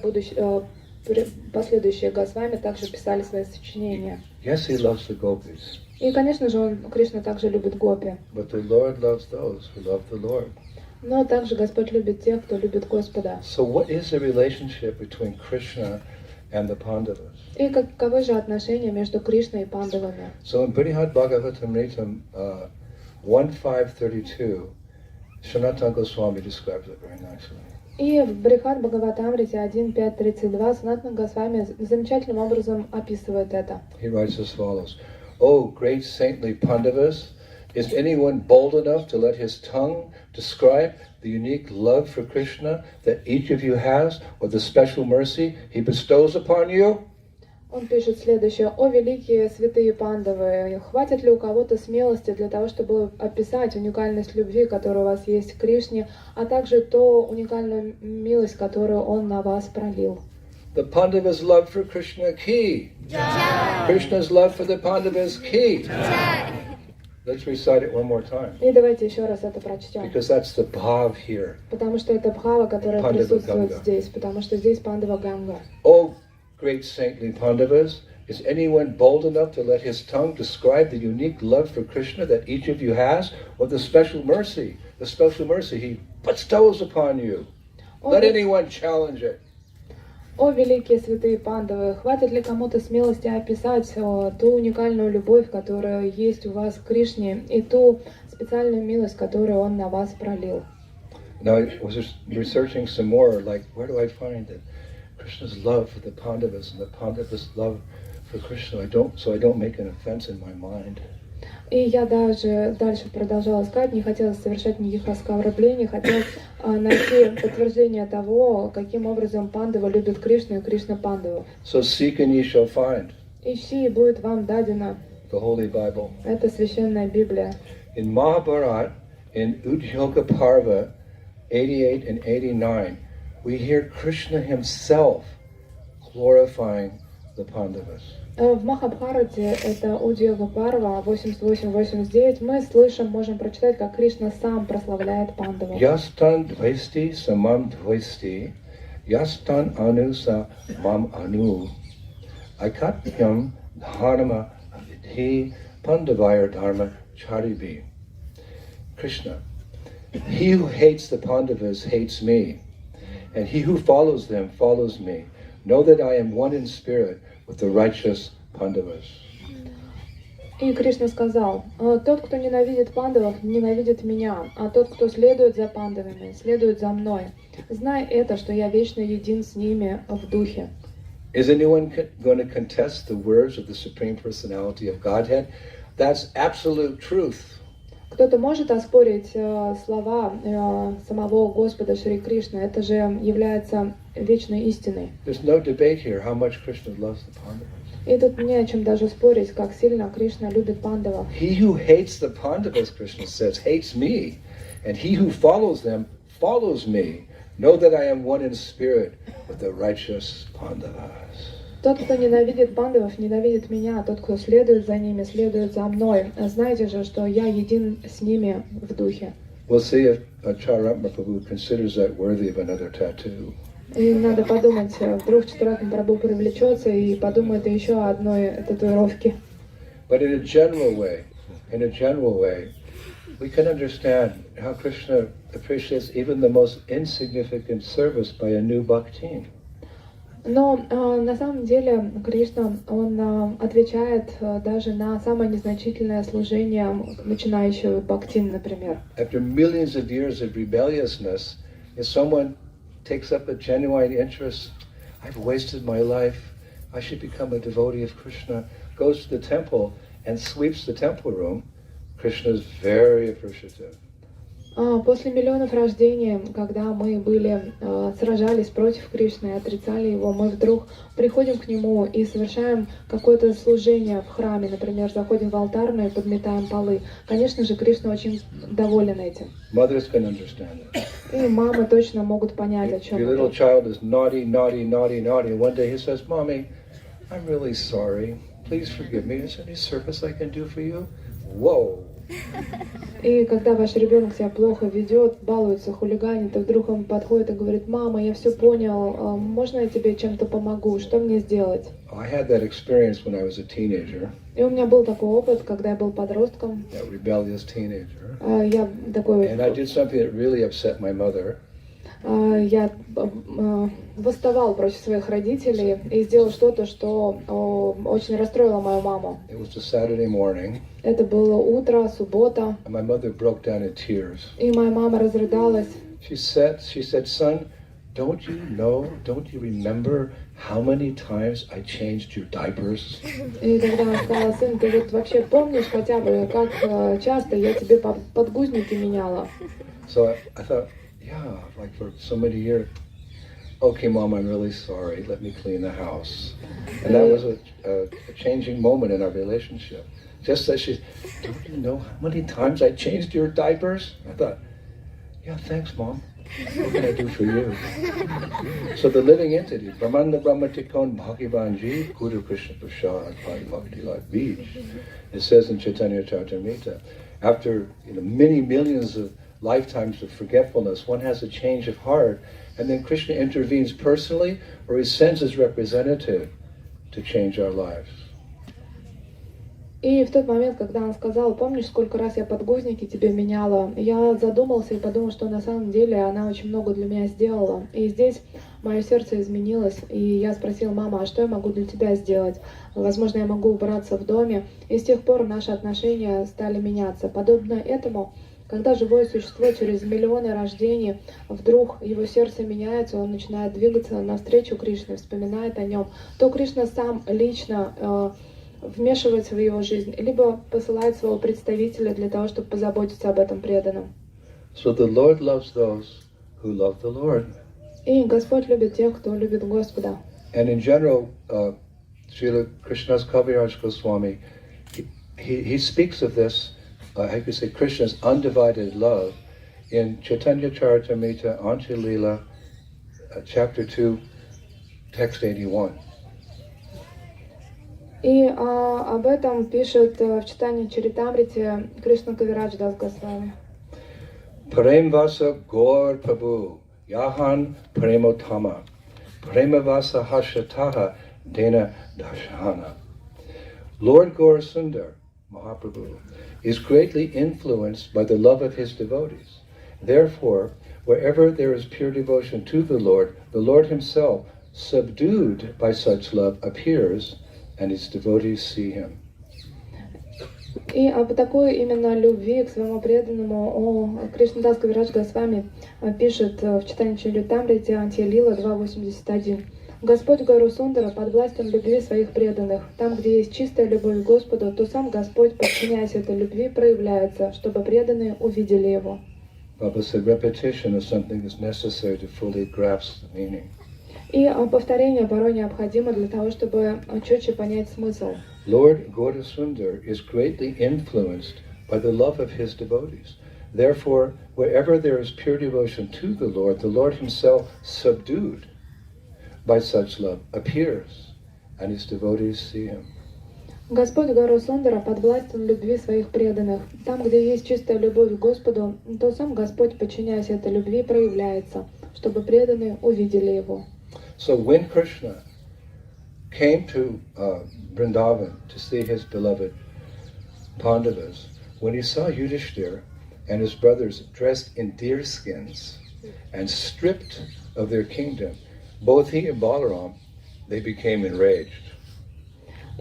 последующие Госвами также писали свои сочинения. Yes, he loves the gopis. И, конечно же, Кришна также любит гопи. But the Lord loves those who love the Lord. Но также Господь любит тех, кто любит Господа. So what is the relationship between Krishna and the Pandavas? И каковы же отношения между Кришной и пандавами? So in Brihad Bhagavatamritam 1.5.32, Sanatana Goswami describes it very nicely. И в Брихат Бхагаватамрите 1.5.32 Санатана Госвами замечательным образом описывает это. He writes as follows: "O great saintly Pandavas, is anyone bold enough to let his tongue describe the unique love for Krishna that each of you has, or the special mercy he bestows upon you?" Он пишет следующее: «О великие святые пандавы, хватит ли у кого-то смелости для того, чтобы описать уникальность любви, которая у вас есть к Кришне, а также ту уникальную милость, которую Он на вас пролил?» The Pandavas' love for Krishna ki. Krishna's love for the Pandavas ki. Let's recite it one more time. И давайте еще раз это прочтем. Because that's the bhav here. Потому что это бхава, которая Пандава присутствует Ганга. здесь, потому что здесь Пандава Ганга. O great saintly Pandavas, is anyone bold enough to let his tongue describe the unique love for Krishna that each of you has, or the special mercy he bestows upon you? Let anyone challenge it. О великие святые пандавы, хватит ли кому-то смелости описать ту уникальную любовь, которая есть у вас к Кришне, и ту специальную милость, которую Он на вас пролил? Now I was just researching some more, like where do I find it? Krishna's love for the Pandavas and the Pandavas' love for Krishna. I don't make an offense in my mind. И я даже дальше продолжала искать, не хотела совершать никаких оскорблений, хотела найти подтверждение того, каким образом пандава любит Кришну и Кришна пандаву. So seek and ye shall find. Ищи, и будет вам дадено. The Holy Bible. Это священная Библия. In Mahabharata, in Udyoga Parva 88 and 89, we hear Krishna himself glorifying the Pandavas. В Махабхарате, это Удьога Парва 88-89, мы слышим, можем прочитать, как Кришна сам прославляет пандавов. Yastan dvaesti samam dvaesti, yastan anu sa mam anu, akatyam dharma vidhi pandavayar dharma charibi. Krishna, he who hates the Pandavas hates me, and he who follows them follows me. Know that I am one in spirit with the righteous Pandavas. И Кришна сказал: тот, кто ненавидит пандавов, ненавидит меня, а тот, кто следует за пандавами, следует за мной. Знай это, что я вечно един с ними в духе. Is anyone going to contest the words of the Supreme Personality of Godhead? That's absolute truth. Кто-то может оспорить слова самого Господа Шри Кришны? Это же является вечной истиной. There's no debate here how much Krishna loves the Pandavas. И тут не о чем даже спорить, как сильно Кришна любит пандавов. He who hates the Pandavas, Krishna says, hates me, and he who follows them follows me. Know that I am one in spirit with the righteous Pandavas. Тот, кто ненавидит пандавов, ненавидит меня, а тот, кто следует за ними, следует за мной. Знайте же, что я един с ними в духе. We'll see if Charatma Prabhu considers that worthy of another tattoo. И надо подумать, вдруг Чатуратма Прабху привлечется и подумает еще о одной татуировке. But in a general way, we can understand how Krishna appreciates even the most insignificant service by a new bhaktin. Но на самом деле Кришна, он отвечает даже на самое незначительное служение начинающего бхактин, например. After millions of years of rebelliousness, if someone takes up a genuine interest, I've wasted my life, I should become a devotee of Krishna, goes to the temple and sweeps the temple room, Krishna is very appreciative. После миллионов рождений, когда мы сражались против Кришны и отрицали его, мы вдруг приходим к нему и совершаем какое-то служение в храме, например, заходим в алтарную и подметаем полы. Конечно же, Кришна очень доволен этим. Mothers can understand that. И мамы точно могут понять, о чем Your little child is naughty, naughty, naughty, naughty. One day he says, "Mommy, I'm really sorry. Please forgive me. Is there any service I can do for you?" Whoa! И когда ваш ребенок себя плохо ведет, балуется, хулиганит, и вдруг он подходит и говорит: "Мама, я все понял, можно я тебе чем-то помогу? Что мне сделать?" I had that experience when I was a teenager. И у меня был такой опыт, когда я был подростком. A rebellious teenager. Я такой. And I did something that really upset my mother. Я восставал против своих родителей и сделал что-то, что очень расстроило мою маму. It was a Saturday morning. Это было утро, суббота. And my mother broke down in tears. И моя мама разрыдалась. She said, "Son, don't you remember how many times I changed your diapers?" И когда она сказала: "Сын, ты вот вообще помнишь хотя бы, как часто я тебе подгузники меняла?" So I thought, yeah, like for so many years. Okay, Mom, I'm really sorry. Let me clean the house. And that was a changing moment in our relationship. Just as she, "Don't you know how many times I changed your diapers?" I thought, yeah, thanks, Mom. What can I do for you? So the living entity, Brahmanda Brahmatikon Bhagavanji, Guru Krishna Prasad, Bhakti Lak Beach. It says in Chaitanya Charitamrita, after many millions of lifetimes of forgetfulness, one has a change of heart, and then Krishna intervenes personally, or he sends his representative to change our lives. И в тот момент, когда она сказала: "Помнишь, сколько раз я подгузники тебе меняла?" Я задумался и подумал, что на самом деле она очень много для меня сделала. И здесь мое сердце изменилось, и я спросила: "Мама, а что я могу для тебя сделать? Возможно, я могу убраться в доме". И с тех пор наши отношения стали меняться. Подобно этому, когда живое существо через миллионы рождений вдруг его сердце меняется, он начинает двигаться навстречу Кришне, вспоминает о нем, то Кришна сам лично вмешивается в его жизнь, либо посылает своего представителя для того, чтобы позаботиться об этом преданном. So the Lord loves those who love the Lord. И Господь любит тех, кто любит Господа. And in general, Srila Krishna's Kaviraj Goswami, he speaks of this, I could say, Krishna's undivided love in Chaitanya Charitamrita, Ancha Lila, chapter 2, text 81. И об этом пишет в читании Чаритамрите Кришна Кавирадж Дас Госвами. Premvasa Gaur Prabhu, Yahan Premotama, Premavasa Hashataha Dena Dashana. Lord Gaur Sundar, Mahaprabhu, is greatly influenced by the love of his devotees. Therefore, wherever there is pure devotion to the Lord himself, subdued by such love, appears, and his devotees see him. И об такой именно любви к своему преданному Кришнадас Кавирадж Госвами пишет в читании Чаритамрите Антья-лила 2.81. Господь Гару Сундара под властью любви своих преданных. Там, где есть чистая любовь к Господу, то сам Господь, подчиняясь этой любви, проявляется, чтобы преданные увидели его. Baba said repetition is something that's necessary to fully grasp the meaning. И повторение порой необходимо для того, чтобы четче понять смысл. Lord Gaurasundar is greatly influenced by the love of his devotees. Therefore, wherever there is pure devotion to the Lord himself, subdued by such love, appears, and his devotees see him. Господь Гару Сундара под властью любви своих преданных. Там, где есть чистая любовь к Господу, то сам Господь, подчиняясь этой любви, проявляется, чтобы преданные увидели его. So when Krishna came to Vrindavan to see his beloved Pandavas, when he saw Yudhishthira and his brothers dressed in deer skins and stripped of their kingdom, both he and Balaram, they became enraged.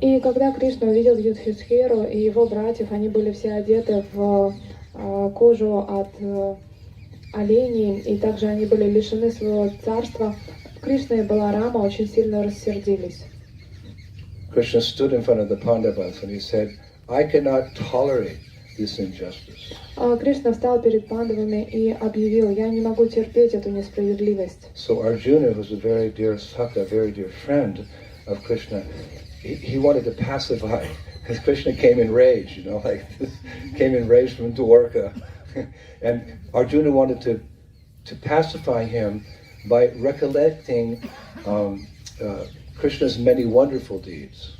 И когда Кришна увидел Юдхистхиру и его братьев, они были все одеты в кожу от оленей, и также они были лишены своего царства, Кришна и Баларама очень сильно рассердились. Krishna stood in front of the Pandavas and he said, I cannot tolerate this injustice. Кришна встал перед пандавами и объявил: я не могу терпеть эту несправедливость. So Arjuna, who's a very dear Sakha, very dear friend of Krishna, he wanted to pacify, because Krishna came in rage, like came in rage from Dwarka. And Arjuna wanted to pacify him by recollecting Krishna's many wonderful deeds.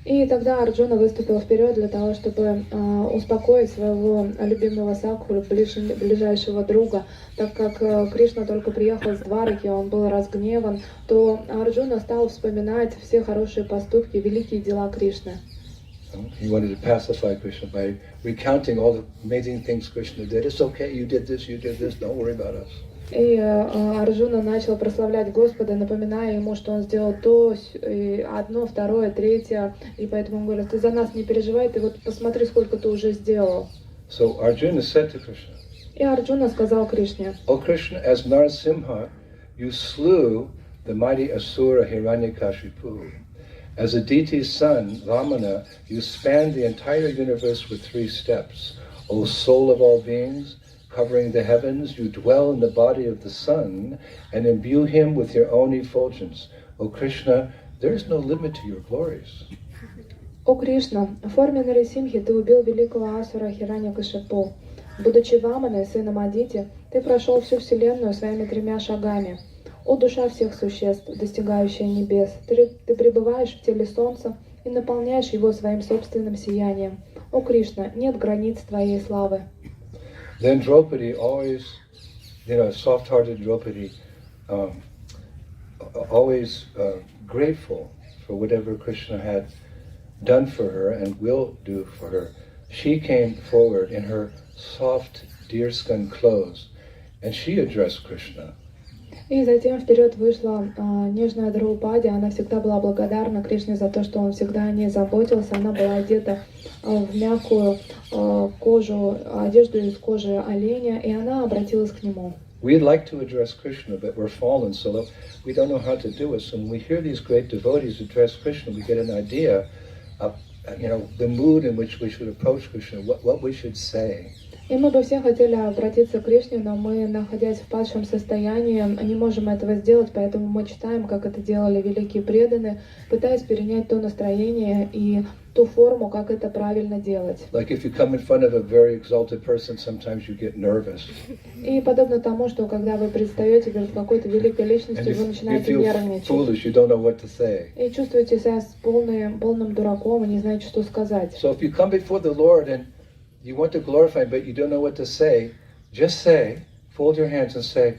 И тогда Арджуна выступил вперед для того, чтобы успокоить своего любимого Сакху, ближайшего друга, так как Кришна только приехал с Двараки, он был разгневан, то Арджуна стал вспоминать все хорошие поступки, великие дела Кришны. He wanted to pacify Krishna by recounting all the amazing things Krishna did. It's okay, you did this, don't worry about us. И Арджуна начал прославлять Господа, напоминая ему, что он сделал то, одно, второе, третье, и поэтому он говорит: ты за нас не переживай, ты вот посмотри, сколько ты уже сделал. So Arjuna said to Krishna, и Арджуна сказал Кришне: O Krishna, as Narasimha, you slew the mighty Asura Hiranyakashipu. As Aditi's son, Vamana, you spanned the entire universe with 3 steps. O soul of all beings, covering the heavens, you dwell in the body of the sun and imbue him with your own effulgence. O Krishna, there is no limit to your glories. О Кришна, в форме Нарисимхи ты убил великого Асура Хираньякашипу. Будучи Ваманой, сыном Адити, ты прошел всю вселенную своими 3 шагами. О душа всех существ, достигающая небес, ты пребываешь в теле солнца и наполняешь его своим собственным сиянием. О Кришна, нет границ твоей славы. Then Draupadi always, soft-hearted Draupadi, always grateful for whatever Krishna had done for her and will do for her. She came forward in her soft deerskin clothes and she addressed Krishna. И затем вперед вышла нежная Драупади. Она всегда была благодарна Кришне за то, что он всегда о ней заботился. Она была одета в мягкую кожу, одежду из кожи оленя, и она обратилась к нему. We'd like to address Krishna, but we're fallen, so we don't know how to do it. So when we hear these great devotees address Krishna, we get an idea of, the mood in which we should approach Krishna, what we should say. И мы бы все хотели обратиться к Кришне, но мы, находясь в падшем состоянии, не можем этого сделать, поэтому мы читаем, как это делали великие преданные, пытаясь перенять то настроение и ту форму, как это правильно делать. Like if you come in front of a very exalted person, sometimes you get nervous. И подобно тому, что когда вы предстаете перед какой-то великой личностью, вы начинаете нервничать. Foolish, you don't know what to say. И чувствуете себя полным дураком и не знаете, что сказать. So if you come before the Lord and you want to glorify Him, but you don't know what to say, just say, fold your hands and say,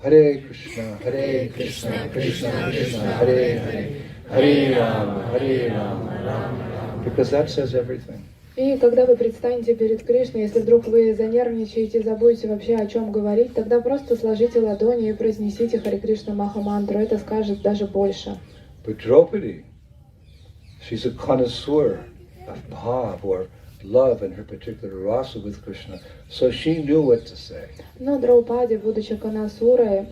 Hare Krishna, Hare Krishna, Krishna Krishna, Hare Hare, Hare Rama, Hare Rama, Rama Rama. Because that says everything. И когда вы предстанете перед Кришной, если вдруг вы занервничаете, забудете вообще о чем говорить, тогда просто сложите ладони и произнесите Харе Кришна Махамантру. Это скажет даже больше. But Draupadi, she's a connoisseur of bhav or love and her particular rasa with Krishna, so she knew what to say. Но Драупади, будучи канасурой,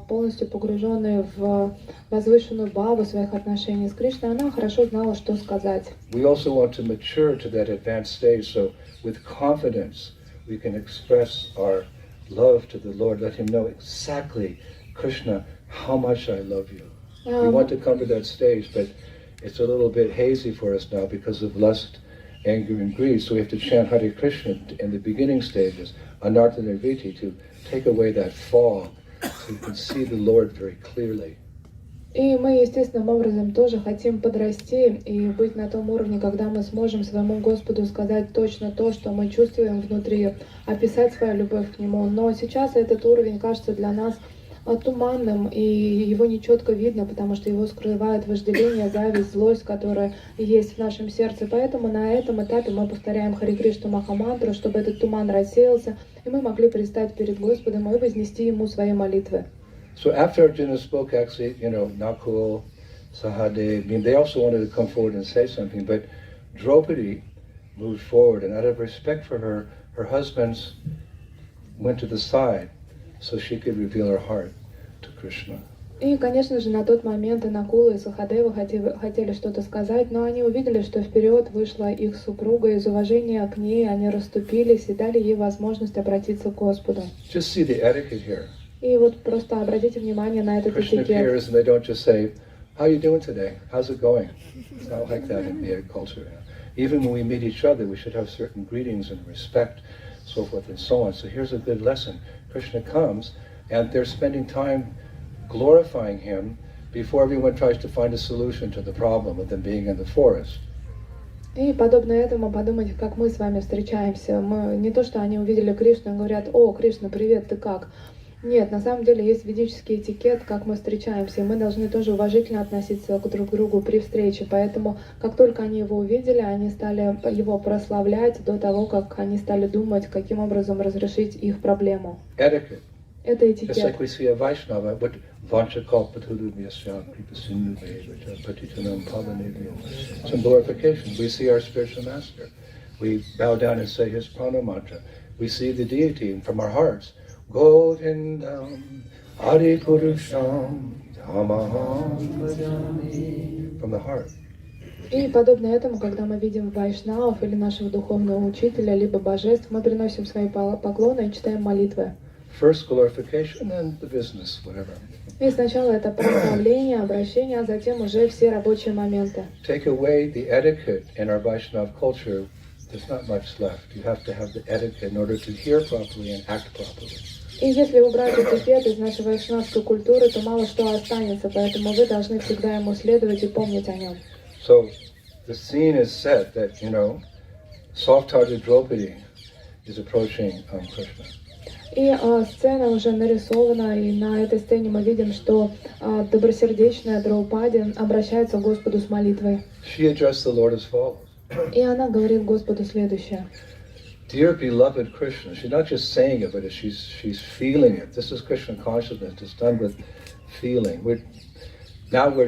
полностью погруженной в возвышенную бхаву своих отношений с Кришной, она хорошо знала, что сказать. We also want to mature to that advanced stage, so with confidence we can express our love to the Lord, let Him know exactly, Krishna, how much I love you. We want to come to that stage, but it's a little bit hazy for us now because of lust, anger and greed, so we have to chant Hare Krishna in the beginning stages, Anartha Nirviti, to take away that fog, so you can see the Lord very clearly. И мы естественным образом тоже хотим подрасти и быть на том уровне, когда мы сможем своему Господу сказать точно то, что мы чувствуем внутри, описать свою любовь к Нему. Но сейчас этот уровень кажется для нас туманным, и его нечетко видно, потому что его скрывает вожделение, зависть, злость, которая есть в нашем сердце. Поэтому на этом этапе мы повторяем Харе Кришна Махамантру, чтобы этот туман рассеялся, и мы могли предстать перед Господом и вознести Ему свои молитвы. So after Arjuna spoke, actually, Nakul, Sahadev, they also wanted to come forward and say something, but Draupadi moved forward, and out of respect for her, her husbands went to the side, so she could reveal her heart to Krishna. И, конечно же, на тот момент и Накула, и Сахадева хотели что-то сказать, но они увидели, что вперед вышла их супруга, из уважения к ней они расступились и дали ей возможность обратиться к Господу. Just see the etiquette here. И вот просто обратите внимание на этот Krishna этикет. appears and they don't just say, "How are you doing today? How's it going?" It's not like that in Vedic culture. Even when we meet each other, we should have certain greetings and respect, so forth and so on. So here's a good lesson. Krishna comes, and they're spending time glorifying him before everyone tries to find a solution to the problem of them being in the forest. И подобно этому подумайте, как мы с вами встречаемся. Мы не то, что они увидели Кришну и говорят: «О, Кришна, привет, ты как?» Нет, на самом деле есть ведический этикет, как мы встречаемся, и мы должны тоже уважительно относиться друг к другу при встрече. Поэтому, как только они его увидели, они стали его прославлять до того, как они стали думать, каким образом разрешить их проблему. Etiquette. Это Just этикет. like we see a Vaishnava, what Vanchakalpatudubhyasya Kripasinudhaya Patitanam Pavanidhyam. Some glorification. We see our spiritual master. We bow down and say his prana mantra. We see the deity from our hearts. Govindam Adi Purusham Dhamaham Bhajami. From the heart. И подобно этому, когда мы видим вайшнавов или нашего духовного учителя, либо божеств, мы приносим свои поклоны и читаем молитвы. First glorification and the business, whatever. И сначала это прославление, обращение, а затем уже все рабочие моменты. Take away the etiquette in our Vaishnava culture, there's not much left. You have to have the etiquette in order to hear properly and act properly. И если убрать этикет из нашей вайшнавской культуры, то мало что останется, поэтому вы должны всегда ему следовать и помнить о нем. So the scene is set that, soft-hearted Draupadi is approaching Krishna. И сцена уже нарисована, и на этой сцене мы видим, что добросердечная Драупади обращается к Господу с молитвой. She addressed the Lord as follows. И она говорит Господу следующее. Dear beloved Krishna, she's not just saying it, but she's feeling it. This is Krishna consciousness. It's done with feeling. We're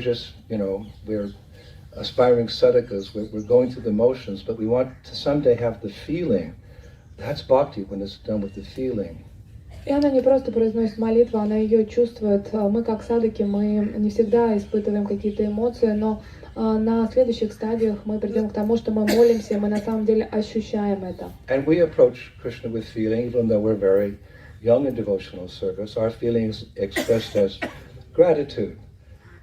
just, we're aspiring sadhakas. We're going through the motions, but we want to someday have the feeling. That's bhakti when it's done with the feeling. И она не просто произносит молитву, она ее чувствует. Мы как садаки, мы не всегда испытываем какие-то эмоции, но на следующих стадиях мы придем к тому, что мы молимся, и мы на самом деле ощущаем это. And we approach Krishna with feeling, even though we're very young in devotional service. Our feelings expressed as gratitude.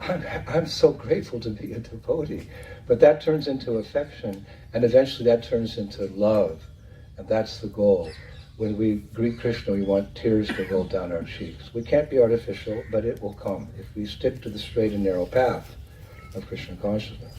I'm so grateful to be a devotee. But that turns into affection, and eventually that turns into love. And that's the goal. When we greet Krishna, we want tears to roll down our cheeks. We can't be artificial, but it will come if we stick to the straight and narrow path of Krishna consciousness.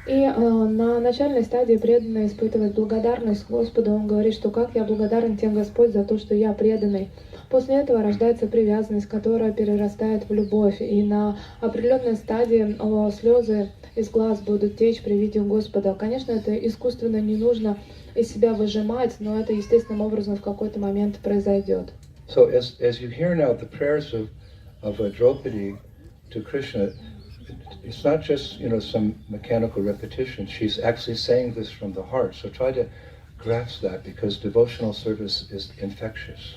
И на начальной стадии преданный испытывает благодарность Господу. Он говорит, что как я благодарен тем, Господь, за то, что я преданный. После этого рождается привязанность, которая перерастает в любовь. И на определенной стадии слезы из глаз будут течь при виде Господа. Конечно, это искусственно не нужно из себя выжимать, но это естественным образом в какой-то момент произойдет. So as you hear now the prayers of Draupadi to Krishna, it's not just some mechanical repetition. She's actually saying this from the heart. So try to grasp that, because devotional service is infectious.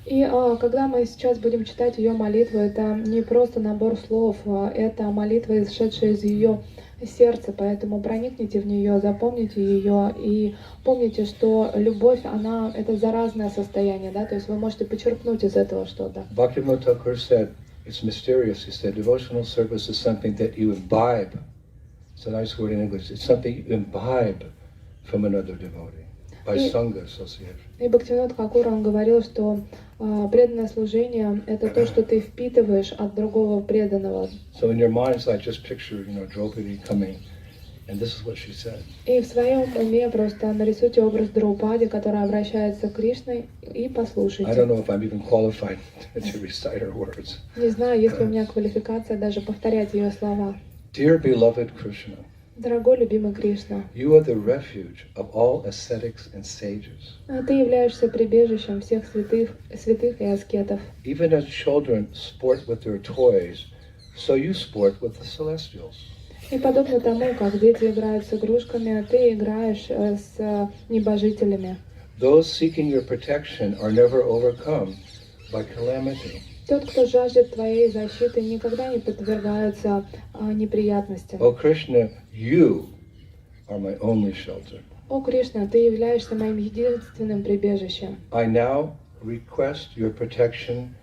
И когда мы сейчас будем читать ее молитву, это не просто набор слов, это молитва, исшедшая из ее сердца, поэтому проникните в нее, запомните ее и помните, что любовь, она это заразное состояние, да, то есть вы можете почерпнуть из этого что-то. Bhaktivinoda Thakur said, it's mysterious. He said, devotional service is something that you imbibe. It's a nice word in English. It's something you imbibe from another devotee by sangha association. И Бхактивинода Тхакур, он говорил, что преданное служение — это то, что ты впитываешь от другого преданного. So in your mind's eye, just picture, Draupadi coming, and this is what she said. И в своем уме просто нарисуйте образ Драупади, которая обращается к Кришне, и послушайте. I don't know if I'm even qualified to recite her words. Не знаю, есть ли у меня квалификация даже повторять ее слова. Dear beloved Krishna, Дорогой любимый Кришна, you are the refuge of all ascetics and sages. ты являешься прибежищем всех святых и аскетов. Even as children sport with their toys, so you sport with the celestials. И подобно тому, как дети играют с игрушками, ты играешь с небожителями. Those seeking your protection are never overcome by calamity. Тот, кто жаждет твоей защиты, никогда не подвергается неприятностям. Oh Krishna, you are my only shelter. О Кришна, ты являешься моим единственным прибежищем. I now request your protection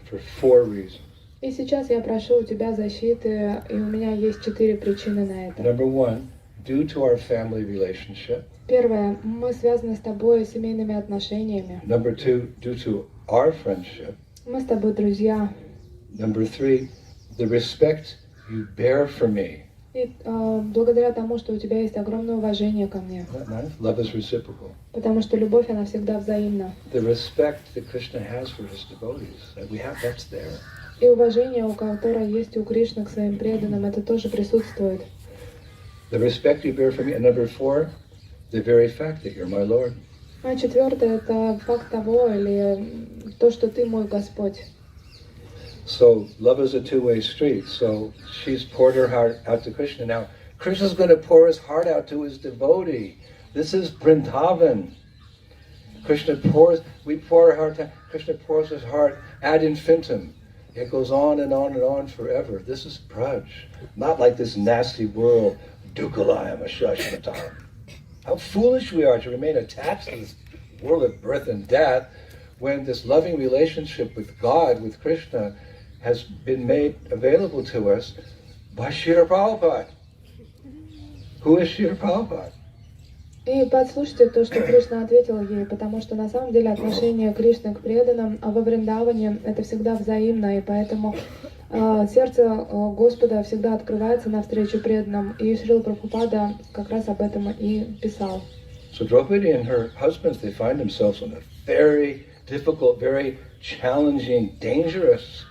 for 4 reasons. И сейчас я прошу у тебя защиты, и у меня есть 4 причины на это. Number 1, due to our family relationship. Первое, мы связаны с тобой семейными отношениями. Number 2, due to our friendship. Мы с тобой друзья. Number 3, the respect you bear for me. И благодаря тому, что у тебя есть огромное уважение ко мне. Love is reciprocal. Потому что любовь, она всегда взаимна. The respect that Krishna has for his devotees, that's there. И уважение, у которого есть у Кришны к своим преданным, это тоже присутствует. The respect you bear for me. And number 4, the very fact that you're my Lord. А четвертое, это факт того, или то, что ты мой Господь. So love is a two-way street. So she's poured her heart out to Krishna. Now Krishna's going to pour his heart out to his devotee. This is Vrindavan. We pour our heart out. Krishna pours his heart ad infinitum. It goes on and on and on forever. This is Braj. Not like this nasty world. Dukalayam Ashashmatam. How foolish we are to remain attached to this world of birth and death when this loving relationship with God, with Krishna, has been made available to us by Srila Prabhupada. Who is Srila Prabhupada? И послушайте то, что Кришна ответил ей, потому что на самом деле отношение Кришны к преданным во Вриндаване это всегда взаимно, и поэтому сердце Господа всегда открывается навстречу преданным, и Шрила Прабхупада как раз об этом и писал. So Draupadi and her husbands, they find themselves in a very difficult, very challenging, dangerous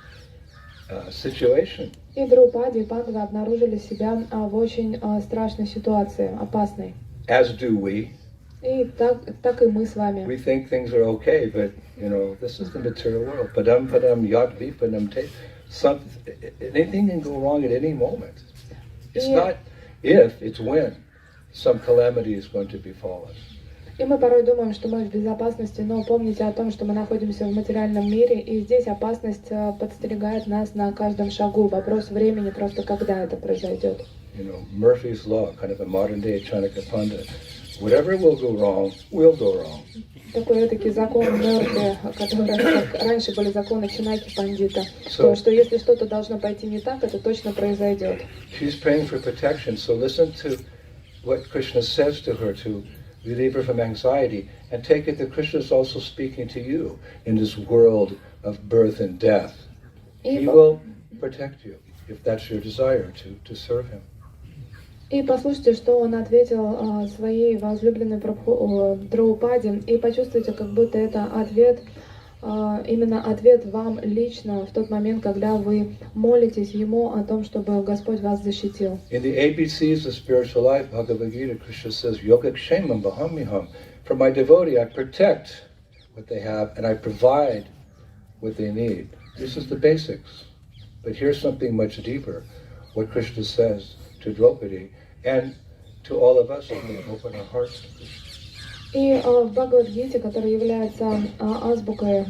situation. И Драупади и Пандавы обнаружили себя в очень страшной ситуации, опасной. As do we. И так и мы с вами. We think things are okay, but this is the material world. Padam padam yad vipanam te. Anything can go wrong at any moment. It's not if, it's when some calamity is going to befall us. И мы порой думаем, что мы в безопасности, но помните о том, что мы находимся в материальном мире, и здесь опасность подстерегает нас на каждом шагу. Вопрос времени, просто когда это произойдет. Murphy's Law, kind of a modern day Chanakya Pandit. Whatever will go wrong, will go wrong. Такой закон Мерфи, который, как раньше были законы Чанаки Пандита, что если что-то должно пойти не так, это точно произойдет. She's praying for protection, so listen to what Krishna says to her to relieve her from anxiety, and take it that Krishna is also speaking to you in this world of birth and death. He will protect you if that's your desire to serve him. И послушайте, что он ответил своей возлюбленной Драупаде, и почувствуйте, как будто это ответ, именно ответ вам лично в тот момент, когда вы молитесь ему о том, чтобы Господь вас защитил. In the ABCs of spiritual life, Bhagavad Gita, Krishna says, Yogakshemam Bahamiham. For my devotee, I protect what they have and I provide what they need. This is the basics. But here's something much deeper. What Krishna says to Draupadi and to all of us, we open our hearts to Krishna. И в Бхагавад-гите, которая является азбукой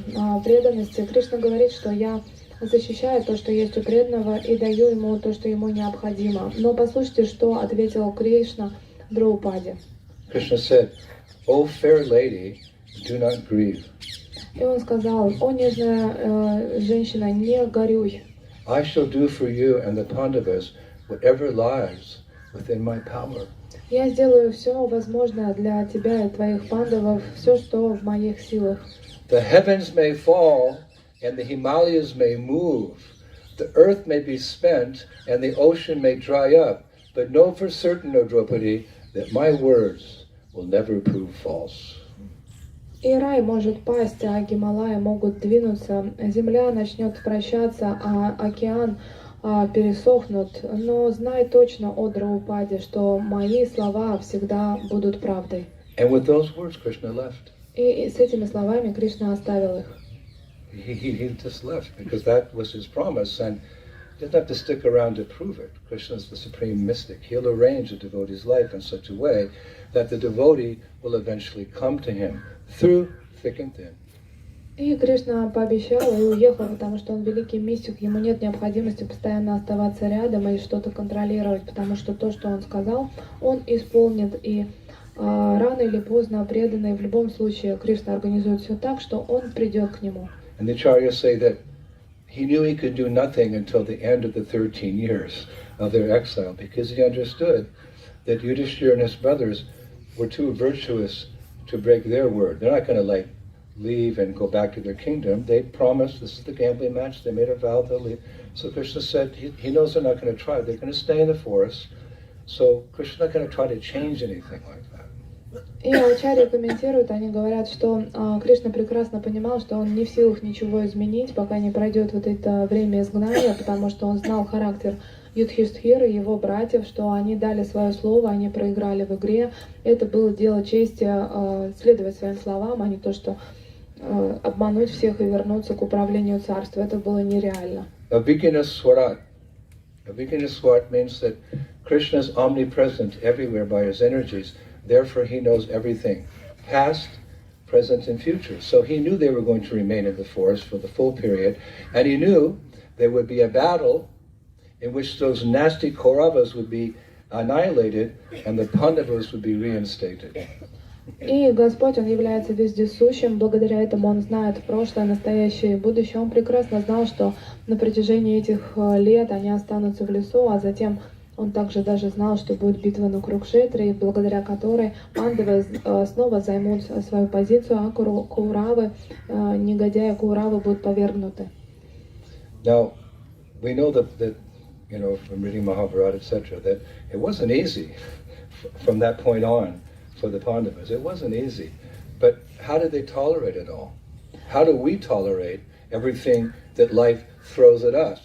преданности, Кришна говорит, что я защищаю то, что есть у преданного, и даю ему то, что ему необходимо. Но послушайте, что ответил Кришна Драупаде. Krishna said, "O fair lady, do not grieve." И он сказал: «О нежная женщина, не горюй. I shall do for you and the Pandavas whatever lies within my power. Я сделаю все возможное для тебя и твоих пандавов, все, что в моих силах. The heavens may fall and the Himalayas may move. The earth may be spent and the ocean may dry up. But know for certain, O Draupadi, that my words will never prove false. И рай может пасть, а Гималаи могут двинуться, земля начнет вращаться, а океан пересохнут. Но знай точно, о Драупаде, что мои слова всегда будут правдой. And with those words, Krishna left. И с этими словами Кришна оставил их. He just left because that was his promise, and he doesn't have to stick around to prove it. Krishna is the supreme mystic. He'll arrange a devotee's life in such a way that the devotee will eventually come to him through thick and thin. И Кришна пообещал и уехал, потому что он великий мистик, ему нет необходимости постоянно оставаться рядом и что-то контролировать, потому что то, что он сказал, он исполнит. И рано или поздно преданный в любом случае Кришна организует все так, что он придет к нему. And the acharyas say that he knew he could do nothing until the end of the 13 years of their exile, because he understood that Yudhishthira and his brothers were too virtuous to break their word. They're not going to leave and go back to their kingdom. They promised, this is the gambling match, they made a vow they'll leave. So Krishna said he knows they're not going to try. They're going to stay in the forest. So Krishna's not going to try to change anything like that. И ачарьи комментируют, они говорят, что Кришна прекрасно понимал, что он не в силах ничего изменить, пока не пройдет вот это время изгнания, потому что он знал характер Юдхиштхиры и его братьев, что они дали свое слово, они проиграли в игре. Это было дело чести следовать своим словам, а не то, что обмануть всех и вернуться к управлению царства. Это было нереально. Abhigna Swarat. Abhigna Swarat means that Krishna is omnipresent everywhere by his energies. Therefore, he knows everything, past, present, and future. So he knew they were going to remain in the forest for the full period, and he knew there would be a battle in which those nasty Kauravas would be annihilated and the Pandavas would be reinstated. И Господь, Он является вездесущим, благодаря этому Он знает прошлое, настоящее и будущее. Он прекрасно знал, что на протяжении этих лет они останутся в лесу, а затем Он также даже знал, что будет битва на Курукшетре, благодаря которой пандавы снова займут свою позицию, а Кауравы, негодяи Кауравы, будут повергнуты. Now, we know that you know, from reading Mahabharata, etc., that it wasn't easy from that point on for the Pandavas. It wasn't easy. But how did they tolerate it all? How do we tolerate everything that life throws at us?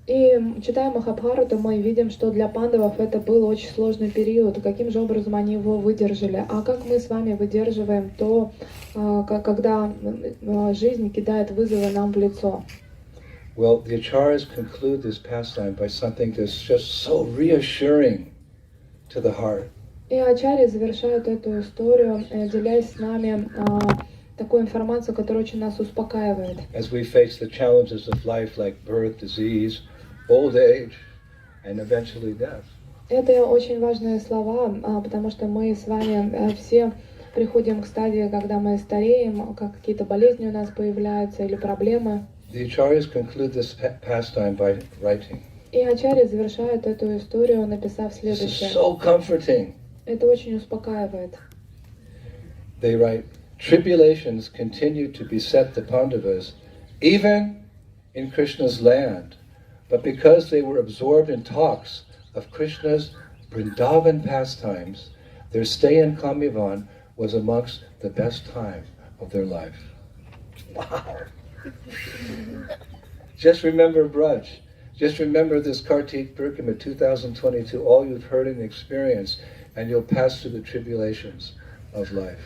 И читая Махабхарату, мы видим, что для пандавов это был очень сложный период. Каким же образом они его выдержали? А как мы с вами выдерживаем то, когда жизнь кидает вызовы нам в лицо? Well, the acharyas conclude this pastime by something that's just so reassuring to the heart. И ачарьи завершают эту историю, делясь с нами такую информацию, которая очень нас успокаивает. As we face the challenges of life like birth, disease, old age, and eventually death. Это очень важные слова, потому что мы с вами все приходим к стадии, когда мы стареем, как какие-то болезни у нас появляются или проблемы. The acharyas conclude this pastime by writing. И ачарьи завершают эту историю, написав следующее. This is so comforting. Это очень успокаивает. They write, tribulations continue to beset the Pandavas, even in Krishna's land. But because they were absorbed in talks of Krishna's Vrindavan pastimes, their stay in Kamivan was amongst the best time of their life. Wow! Just remember Braj. Just remember this Kartik Purnima 2022, all you've heard and experienced, and you'll pass through the tribulations of life.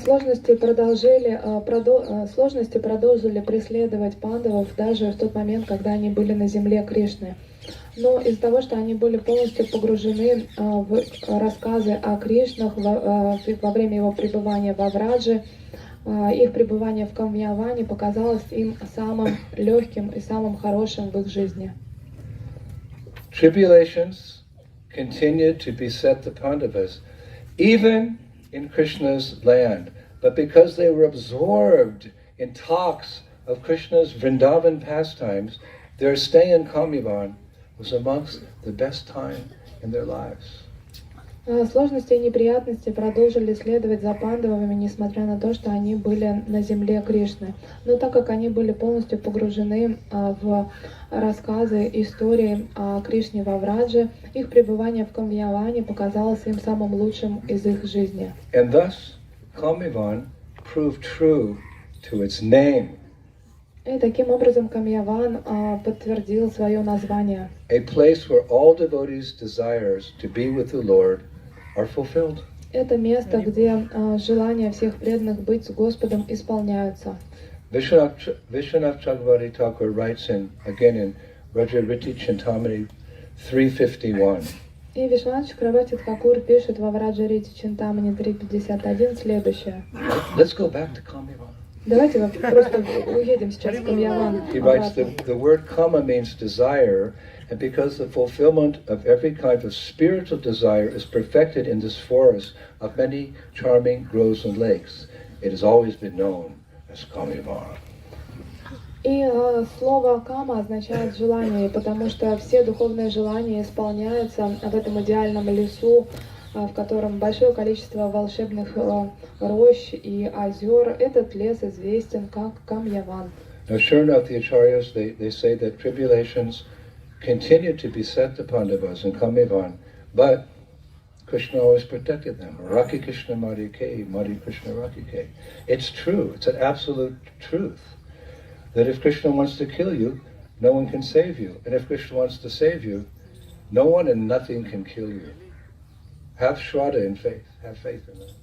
Сложности продолжили преследовать пандавов даже в тот момент, когда они были на земле Кришны. Но из-за того, что они были полностью погружены в рассказы о Кришнах во время его пребывания во Врадже, их пребывание в Камьяване показалось им самым легким и самым хорошим в их жизни. Tribulations continued to beset the Pandavas, even in Krishna's land. But because they were absorbed in talks of Krishna's Vrindavan pastimes, their stay in Kamivan was amongst the best time in their lives. Сложности и неприятности продолжили следовать за пандавами, несмотря на то, что они были на земле Кришны. Но так как они были полностью погружены в рассказы, истории о Кришне во Врадже, их пребывание в Камьяване показалось им самым лучшим из их жизни. And thus, Kamivan proved true to its name. И таким образом Камьяван подтвердил свое название. A place where all devotees' desires to be with the Lord are fulfilled. Это место, где желания всех преданных быть с Господом исполняются. Vishwanath Chakravarti Thakur writes again in Rajariti Chintamani 351. И Вишванат Чакраварти Тхакур пишет во Враджарите Чинтамани 3.51 следующее. Let's go back to Kamyavan. Давайте просто уедем сейчас в Камьяван. He writes the word kama means desire, and because the fulfillment of every kind of spiritual desire is perfected in this forest of many charming groves and lakes, it has always been known as Kamyavan. И слово «кама» означает «желание», потому что все духовные желания исполняются в этом идеальном лесу, в котором большое количество волшебных рощ и озер. Этот лес известен как Камьяван. Now, sure enough, the acharyas, they say that tribulations continue to beset the Pandavas in Kamyavan, but Krishna always protected them. Raki Krishna Mari Ke, Mari Krishna Raki Ke. It's true. It's an absolute truth. That if Krishna wants to kill you, no one can save you. And if Krishna wants to save you, no one and nothing can kill you. Have shraddha in faith. Have faith in that.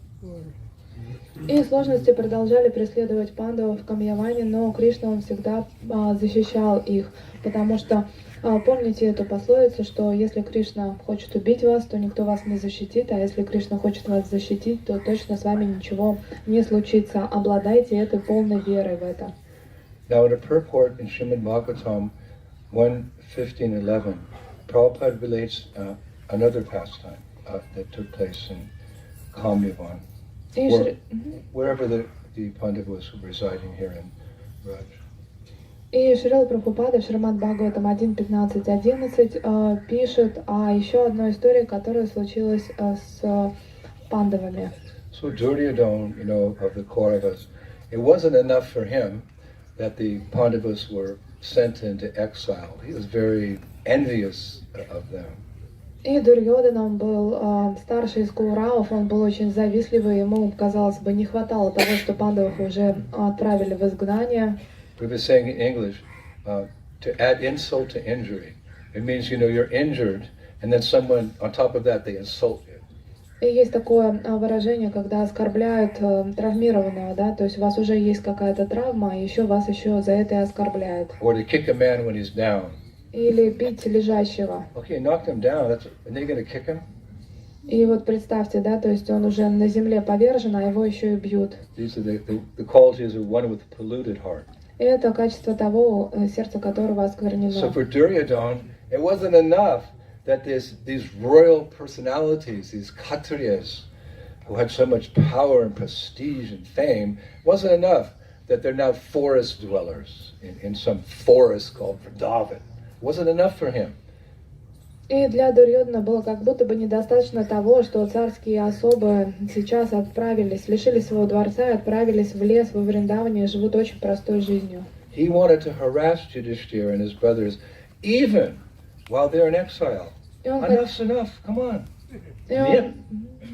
И сложности продолжали преследовать пандавов в Камьяване, но Кришна, он всегда защищал их, потому что помните эту пословицу, что если Кришна хочет убить вас, то никто вас не защитит, а если Кришна хочет вас защитить, то точно с вами ничего не случится. Обладайте этой полной верой в это. Now, in a purport in Srimad Bhagavatam 1.15.11, Prabhupada relates another pastime that took place in Kamyavan, wherever the Pandavas were residing here in Raj. И Шрилы Прабхупады в Шримад Бхагаватам 1.15.11 пишет о еще одной истории, которая случилась с пандавами. So Duryodhana, of the Kauravas, it wasn't enough for him that the Pandavas were sent into exile. He was very envious of them. И Дурьодана, он был старший из Каурав, он был очень завистливый, ему, казалось бы, не хватало того, что пандавов уже отправили в изгнание. We were saying in English, to add insult to injury. It means, you're injured, and then someone, on top of that, they insult you. И есть такое выражение, когда оскорбляют травмированного, да, то есть у вас уже есть какая-то травма, и вас еще за это и оскорбляют. Or to kick a man when he's down. Или бить лежащего. Okay, knocked him down, and then you're going to kick him? И вот представьте, да, то есть он уже на земле повержен, а его еще и бьют. These are the qualities of one with a polluted heart. И это качество того, сердца которого осквернено. So for Duryodhana, it wasn't enough that these royal personalities, these Kshatriyas, who had so much power and prestige and fame, wasn't enough that they're now forest dwellers in some forest called Vrindavan. It wasn't enough for him. И для Дурьодана было как будто бы недостаточно того, что царские особы сейчас отправились, лишили своего дворца и отправились в лес во Вриндаване и живут очень простой жизнью. He wanted to harass Yudhishthira and his brothers even while they're in exile. Enough's enough, come on.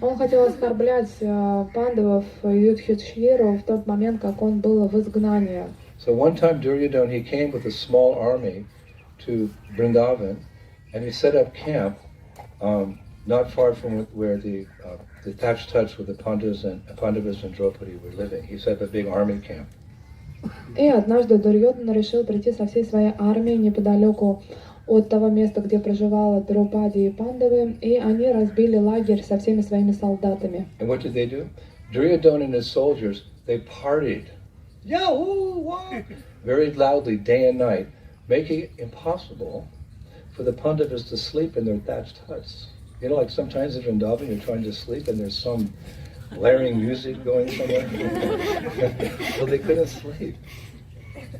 Он хотел оскорблять пандавов и Юдхишthиру в тот момент, как он был в изгнании. So one time Duryodhana, he came with a small army to Vrindavan, and he set up camp not far from where the thatched huts with the Pandavas and Draupadi were living. He set up a big army camp. И однажды Дурьодана решил прийти со всей своей армией неподалеку от того места, где проживала Драупади и Пандавы, и они разбили лагерь со всеми своими солдатами. And what did they do? Duryodhana and his soldiers, they partied, yahoo, wow, very loudly day and night, making it impossible for the Pandavas to sleep in their thatched huts. Like sometimes in Vrindavan, you're trying to sleep and there's some blaring music going somewhere. So they couldn't sleep.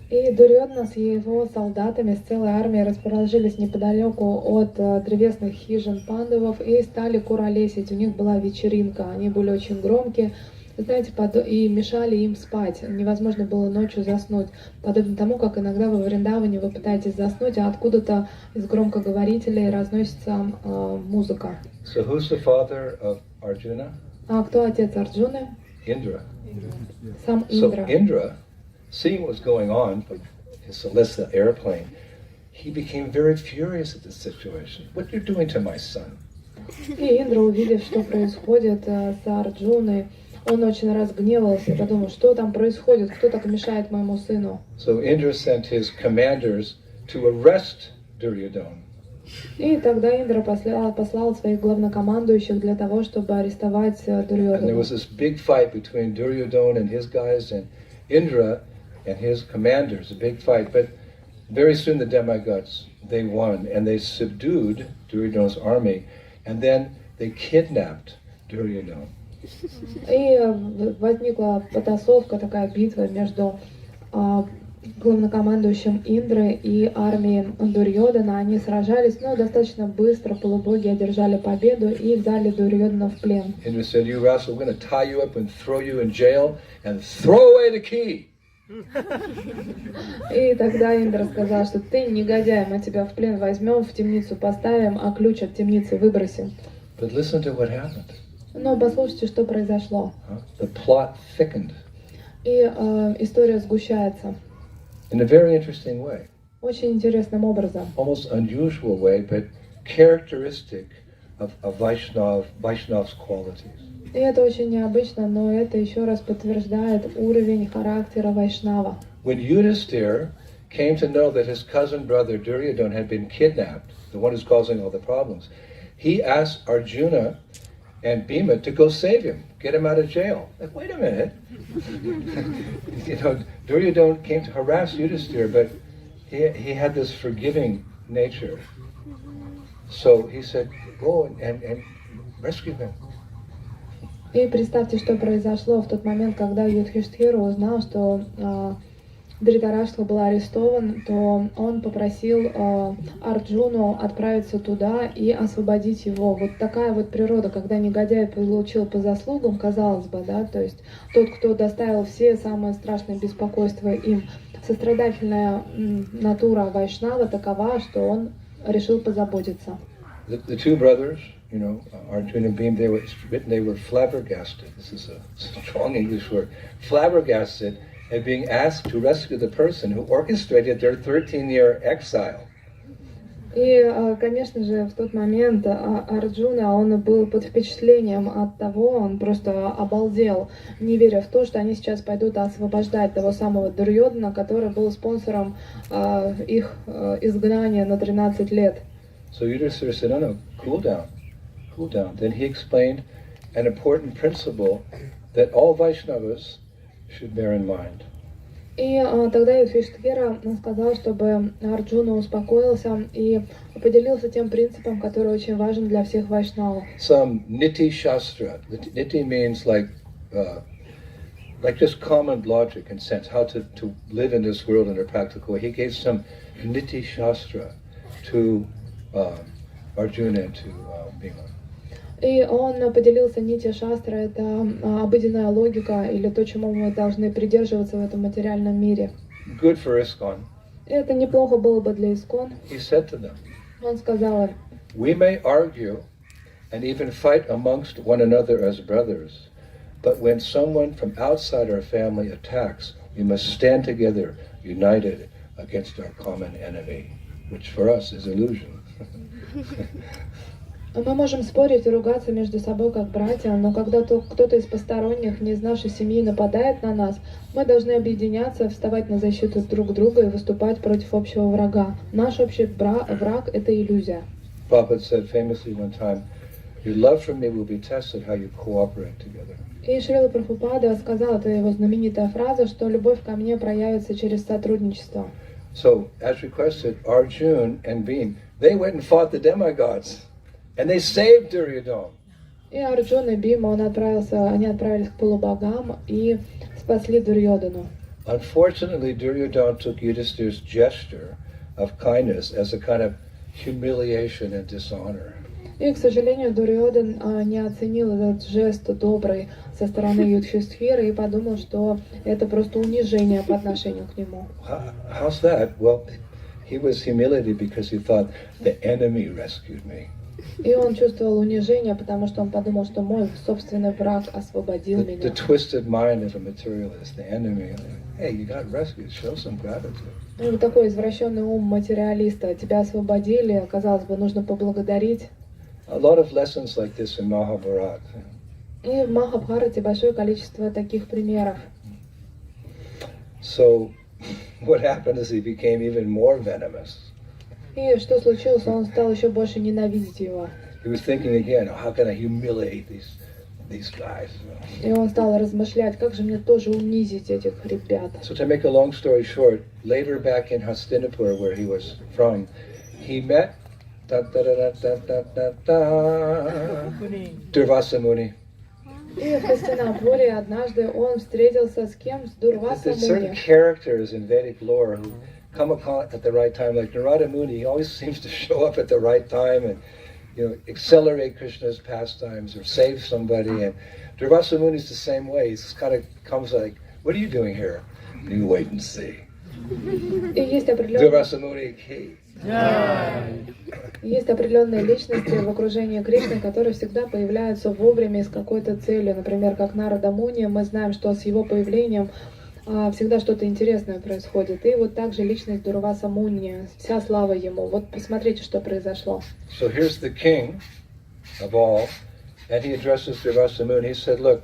И Дурьодана с его солдатами, с целой армией расположились неподалеку от древесных хижин пандавов и стали куролесить. У них была вечеринка, они были очень громкие, знаете, и мешали им спать. Невозможно было ночью заснуть. Подобно тому, как иногда во Вриндаване вы пытаетесь заснуть, а откуда-то из громкоговорителей разносится музыка. So who's the father of Arjuna? А кто отец Арджуны? Indra. Сам Индра. So Indra, seeing what was going on from his celestial airplane, he became very furious at this situation. What you're doing to my son? И Индра, увидев, что происходит с Арджуной, он очень разгневался, подумал, что там происходит, кто так мешает моему сыну. So Indra sent his commanders to arrest Duryodhana. И тогда Индра послал своих главнокомандующих для того, чтобы арестовать And there Дурьодана. was this big fight between Duryodhana and his guys and Indra and his commanders, a big fight. But very soon the demigods, they won and they subdued Duryodhana's army and then they kidnapped Duryodhana. И возникла потасовка, такая битва между главнокомандующим Индры и армией Дурьодана. Они сражались, но достаточно быстро полубоги одержали победу и взяли Дурьодана в плен. Indra said, "You rascal, we're going to tie you up and throw you in jail and throw away the key." И тогда Индра сказал, что ты негодяй, мы тебя в плен возьмем, в темницу поставим, а ключ от темницы выбросим. But listen to what happened. Но послушайте, что произошло. The plot thickened И история сгущается in a very interesting way, очень интересным образом. almost unusual way, but characteristic of Vaishnav's qualities. И это очень необычно, но это еще раз подтверждает уровень характера Вайшнава. When Yudhisthira came to know that his cousin brother Duryodhana had been kidnapped, the one who's causing all the problems, he asked Arjuna and Bhima to go save him, get him out of jail. Like, wait a minute. Duryodhana came to harass Yudhisthira, but he had this forgiving nature. So he said, go and rescue him. И представьте, что произошло в тот момент, когда Юдхиштхира узнал, что Дритараштха был арестован, то он попросил Арджуну отправиться туда и освободить его. Вот такая вот природа, когда негодяй получил по заслугам, казалось бы, да, то есть тот, кто доставил все самые страшные беспокойства им, сострадательная натура Вайшнава такова, что он решил позаботиться. The two brothers, Arjuna and Bhima, they were flabbergasted. This is a strong English word. Flabbergasted at being asked to rescue the person who orchestrated their 13-year exile. И, конечно же, в тот момент Арджуна, он был под впечатлением от того, он просто обалдел, не веря в то, что они сейчас пойдут освобождать того самого Дурьодана, который был спонсором их изгнания на 13 лет. So Yudhisthira said, no, cool down. Then he explained an important principle that all Vaishnavas should bear in mind. И тогда Юдхиштхира сказал, чтобы Арджуна успокоился и поделился тем принципом, который очень важен для всех вайшнавов. Some niti shastra. Niti means like just common logic and sense, how to live in this world in a practical way. He gave some niti shastra to Arjuna and to Bhima. И он поделился нити шастры, это обыденная логика или то, чему мы должны придерживаться в этом материальном мире. Good for ISKCON. И это неплохо было бы для Искон. He said to them, Он сказал им, we may argue and even fight amongst one another as brothers, but when someone from outside our family attacks, we must stand together, united against our common enemy, which for us is illusion. мы можем спорить и ругаться между собой как братья, но когда кто-то из посторонних, не из нашей семьи, нападает на нас, мы должны объединяться, вставать на защиту друг друга и выступать против общего врага. Наш общий враг — это иллюзия. Prabhupada said famously one time, your love for me will be tested how you cooperate together. И Шрила Прабхупада сказал, это его знаменитая фраза, что любовь ко мне проявится через сотрудничество. So, as requested, Arjuna and Bhima, they went and fought the demigods. And they saved Duryodhana. И Арджуна и Бхима, они отправились к полубогам и спасли Дурьодану. Unfortunately, Duryodhana took Yudhisthira's gesture of kindness as a kind of humiliation and dishonor. И, к сожалению, Дурьодан не оценил этот жест добрый со стороны Юдхистхиры и подумал, что это просто унижение по отношению к нему. How's that? Well, he was humiliated because he thought the enemy rescued me. И он чувствовал унижение, потому что он подумал, что мой собственный враг освободил меня. The twisted mind of a materialist, the enemy. Hey, you got rescued. Show some gratitude. И вот такой извращенный ум материалиста. Тебя освободили, казалось бы, нужно поблагодарить. A lot of lessons like this in Mahabharata. И в Махабхарате большое количество таких примеров. So, what happened is he became even more venomous. И что случилось? Он стал еще больше ненавидеть его. He was thinking again, how can I humiliate these guys? И он стал размышлять, как же мне тоже унизить этих ребят. So to make a long story short, later back in Hastinapur, where he was from, he met Durvasa Muni. И в Хастинапуре однажды он встретился с кем? С Дурваса There's certain Муни. characters in Vedic lore who come upon at the right time, like Narada Muni. He always seems to show up at the right time and, accelerate Krishna's pastimes or save somebody. And Durvasa Muni is the same way. He just kind of comes like, "What are you doing here?" You wait and see. И есть определенные, Durvasa Muni, he. есть определенные личности в окружении Кришны, которые всегда появляются вовремя и с какой-то целью. Например, как Нарада Муни, мы знаем, что с его появлением всегда что-то интересное происходит. И вот также личность Дурваса Муни, вся слава ему. Вот посмотрите, что произошло. So here's the king of all, and he addresses Durvasa Muni. He said, "Look,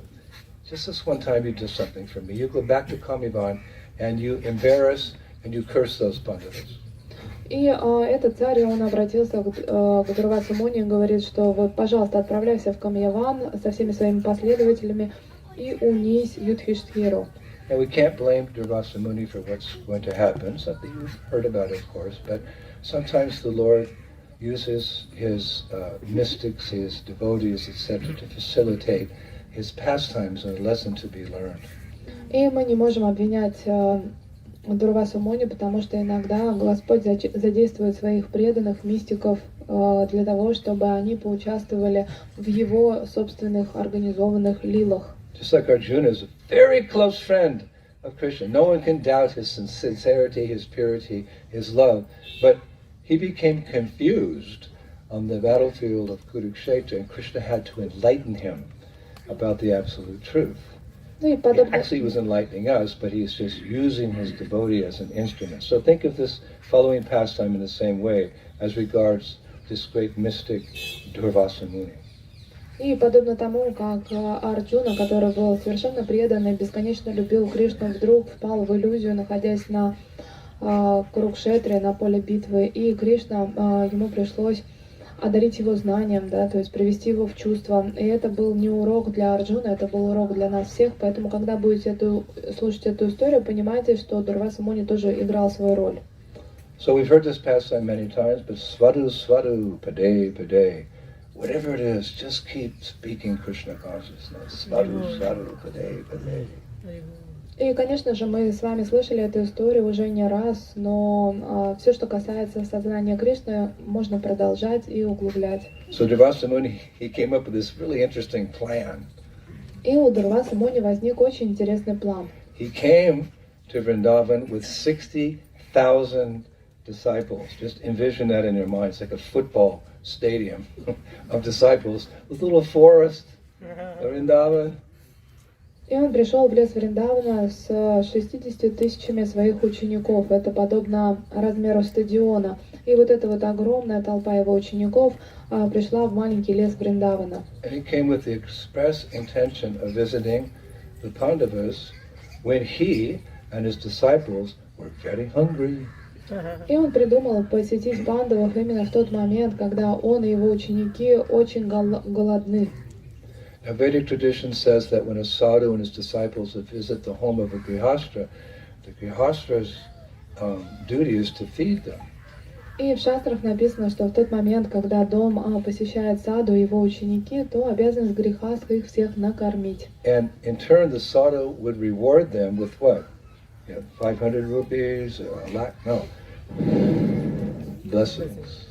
just this one time you did something for me. You go back to Kamivan and you embarrass and you curse those pandavas." И этот царь, он обратился к Дурвасу Муни и говорит, что вот, пожалуйста, отправляйся в Камьяван со всеми своими последователями и унись Юдхиштхиру. And we can't blame Durvasa Muni for what's going to happen, something you've heard about, of course, but sometimes the Lord uses his mystics, his devotees, etc., to facilitate his pastimes and a lesson to be learned. И мы не можем обвинять Дурвасу Муни, потому что иногда Господь задействует своих преданных, мистиков, для того, чтобы они поучаствовали в его собственных организованных лилах. Just like Arjuna is a very close friend of Krishna. No one can doubt his sincerity, his purity, his love. But he became confused on the battlefield of Kurukshetra, and Krishna had to enlighten him about the absolute truth. Ну и He подобно... actually was enlightening us, but he's just using his devotee as an instrument. So think of this following pastime in the same way as regards this great mystic Durvasa Muni. И подобно тому, как Арджуна, который был совершенно предан и бесконечно любил Кришну, вдруг впал в иллюзию, находясь на Курукшетре, на поле битвы, и Кришна, ему пришлось одарить его знанием, да, то есть привести его в чувство. И это был не урок для Арджуна, это был урок для нас всех, поэтому, когда будете слушать эту историю, понимайте, что Дурваса Муни тоже играл свою роль. So we've heard this pastime many times, but svadu, svadu, pade, pade. Whatever it is, just keep speaking Krishna consciousness. Svadu, svadu, pade, pade. И, конечно же, мы с вами слышали эту историю уже не раз, но все, что касается сознания Кришны, можно продолжать и углублять. So Durvasa Muni, he came up with this really interesting plan. И у Дурваса Муни возник очень интересный план. He came to Vrindavan with 60,000 disciples. Just envision that in your mind. It's like a football stadium of disciples with a little forest, Vrindavan. И он пришел в лес Вриндавана с 60 тысячами своих учеников. Это подобно размеру стадиона. И вот эта вот огромная толпа его учеников пришла в маленький лес Вриндавана. And he came with the express intention of visiting the Pandavas when he and his disciples were very hungry. И он придумал посетить пандавов именно в тот момент, когда он и его ученики очень голодны. Now, Vedic tradition says that when a sadhu and his disciples visit the home of a grihastra, the grihastra's duty is to feed them. И в шастрах написано, что в тот момент, когда дом посещает саду его ученики, то обязанность грихастха их всех накормить. And in turn, the sadhu would reward them with what? 500 rupees or a lakh? No. Blessings.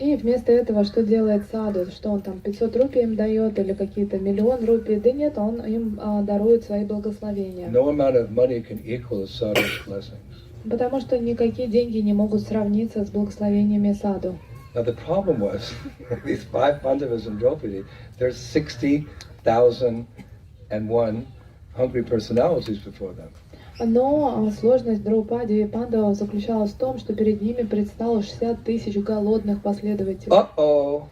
И вместо этого что делает саду? Что он там 500 рупий им дает или какие-то миллион рупий? Да нет, он им дарует свои благословения. No amount of money can equal a sadhu's blessings. Потому что никакие деньги не могут сравниться с благословениями саду. Now the problem was, these 5 Pandavas and Draupadi, there's 60,001 hungry personalities before them. Но сложность Драупади и пандавов заключалась в том, что перед ними предстало 60 тысяч голодных последователей. Uh-oh.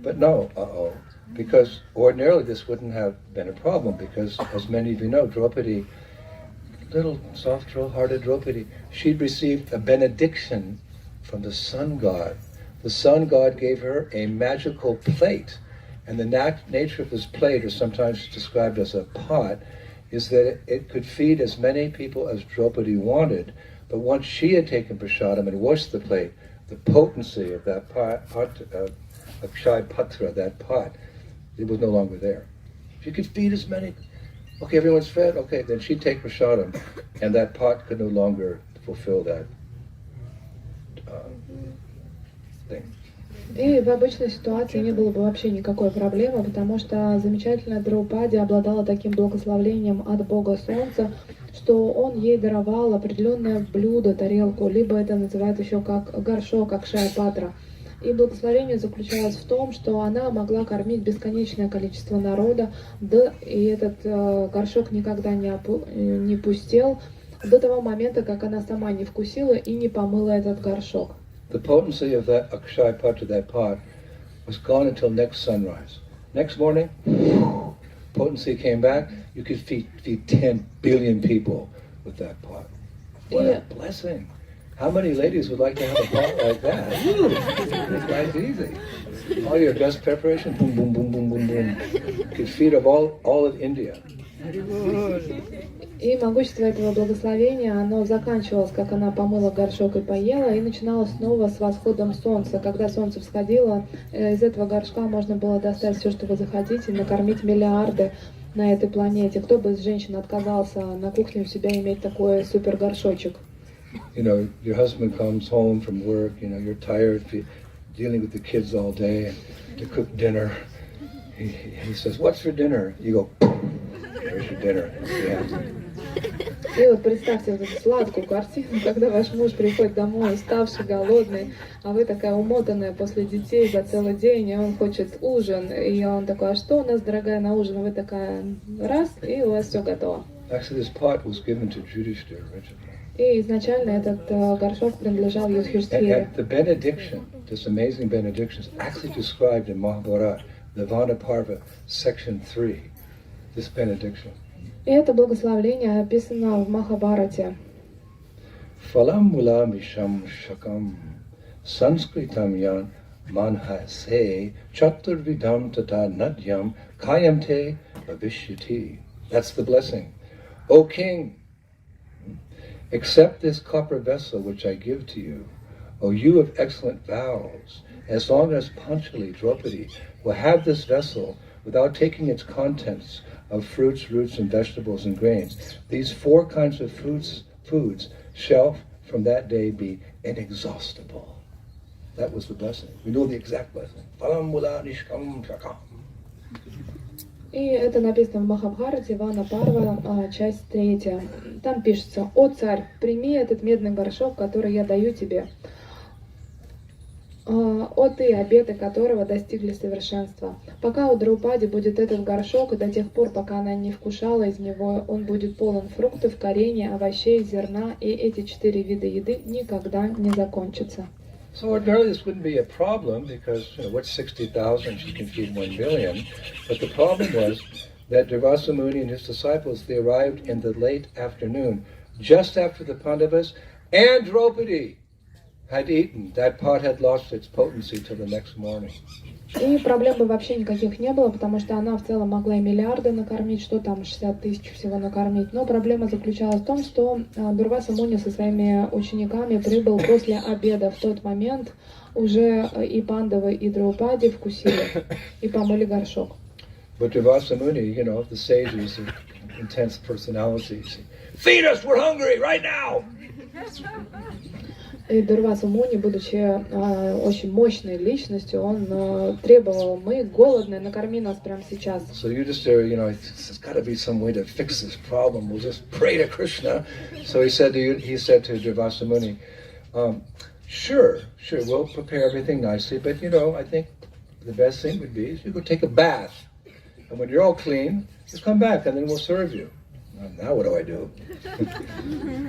But no, uh-oh. Because ordinarily this wouldn't have been a problem, because as many of you know, Draupadi, little soft, hearted Draupadi, she'd received a benediction from the sun god. The sun god gave her a magical plate, and the nature of this plate, or sometimes described as a pot, is that it could feed as many people as Draupadi wanted, but once she had taken prasadam and washed the plate, the potency of that pot of Shai Patra, that pot, it was no longer there. She could feed as many. Okay, everyone's fed. Okay, then she'd take prasadam, and that pot could no longer fulfill that thing. И в обычной ситуации не было бы вообще никакой проблемы, потому что замечательная Драупади обладала таким благословением от Бога Солнца, что он ей даровал определенное блюдо, тарелку, либо это называют еще как горшок, как шая-патра. И благословение заключалось в том, что она могла кормить бесконечное количество народа, да, и этот горшок никогда не пустел до того момента, как она сама не вкусила и не помыла этот горшок. The potency of that Akshay Patra, that pot, was gone until next sunrise. Next morning, potency came back. You could feed 10 billion people with that pot. What a blessing! How many ladies would like to have a pot like that? It's nice, easy. All your best preparation, boom, boom, boom, boom, boom, boom. You could feed of all of India. И могущество этого благословения, оно заканчивалось, как она помыла горшок и поела, и начиналось снова с восходом солнца. Когда солнце всходило, из этого горшка можно было достать все, что вы захотите, накормить миллиарды на этой планете. Кто бы из женщин отказался на кухне у себя иметь такой супер горшочек? You know, your husband comes home from work, you know, you're tired, dealing with the kids all day, and to cook dinner. He says, "What's for dinner?" You go, "There's your dinner." Yeah. И вот представьте вот эту сладкую картину, когда ваш муж приходит домой, уставший, голодный, а вы такая умотанная после детей за целый день, и он хочет ужин, и он такой: а что у нас, дорогая, на ужин? И вы такая, раз, и у вас все готово. Actually, this pot was given to Yudhishthira originally. И изначально этот горшок принадлежал Юдхиштхире. And the benediction, this amazing benediction, is actually described in Mahabharata, the Vanaparva, section 3, this benediction. И это благословление описано в Махабхарате. Phalam mula misham shakam sanskritam yan manhase chaturvidam tata nadyam kayamte bhavishyati. That's the blessing. O king, accept this copper vessel which I give to you, O you of excellent vows, as long as Panchali, Draupadi, will have this vessel without taking its contents of fruits, roots, and vegetables and grains. These 4 kinds of foods shall from that day be inexhaustible. That was the blessing. We know the exact blessing. Phalam mula nishkam shakam. И это написано в Махабхарате, Вана Парва, часть 3. Там пишется: «О царь, прими этот медный горшок, который я даю тебе. О ты, обеты которого достигли совершенства. Пока у Драупади будет этот горшок, и до тех пор, пока она не вкушала из него, он будет полон фруктов, коренья, овощей, зерна, и эти 4 вида еды никогда не закончатся». So ordinarily this wouldn't be a problem because, you know, what's 60,000? She can feed 1 million. But the problem was that Durvasa Muni and his disciples, they arrived in the late afternoon, just after the Pandavas and Draupadi had eaten. That pot had lost its potency till the next morning. И проблем бы вообще никаких не было, потому что она в целом могла и миллиарды накормить, что там 60 тысяч всего накормить. Но проблема заключалась в том, что Дурваса Муни со своими учениками прибыл после обеда. В тот момент уже и пандавы, и Драупади вкусили и помыли горшок. But Durvasa Muni, you know, the sages of intense personalities, feed us, we're hungry right now. И Дурваса Муни, будучи очень мощной личностью, он требовал: мы голодны, накорми нас прямо сейчас. So Yudhishthira, you know, there's got to be some way to fix this problem. We'll just pray to Krishna. So he said to Durvasa Muni, sure, we'll prepare everything nicely, but you know, I think the best thing would be is you go take a bath, and when you're all clean, just come back, and then we'll serve you. Now what do I do?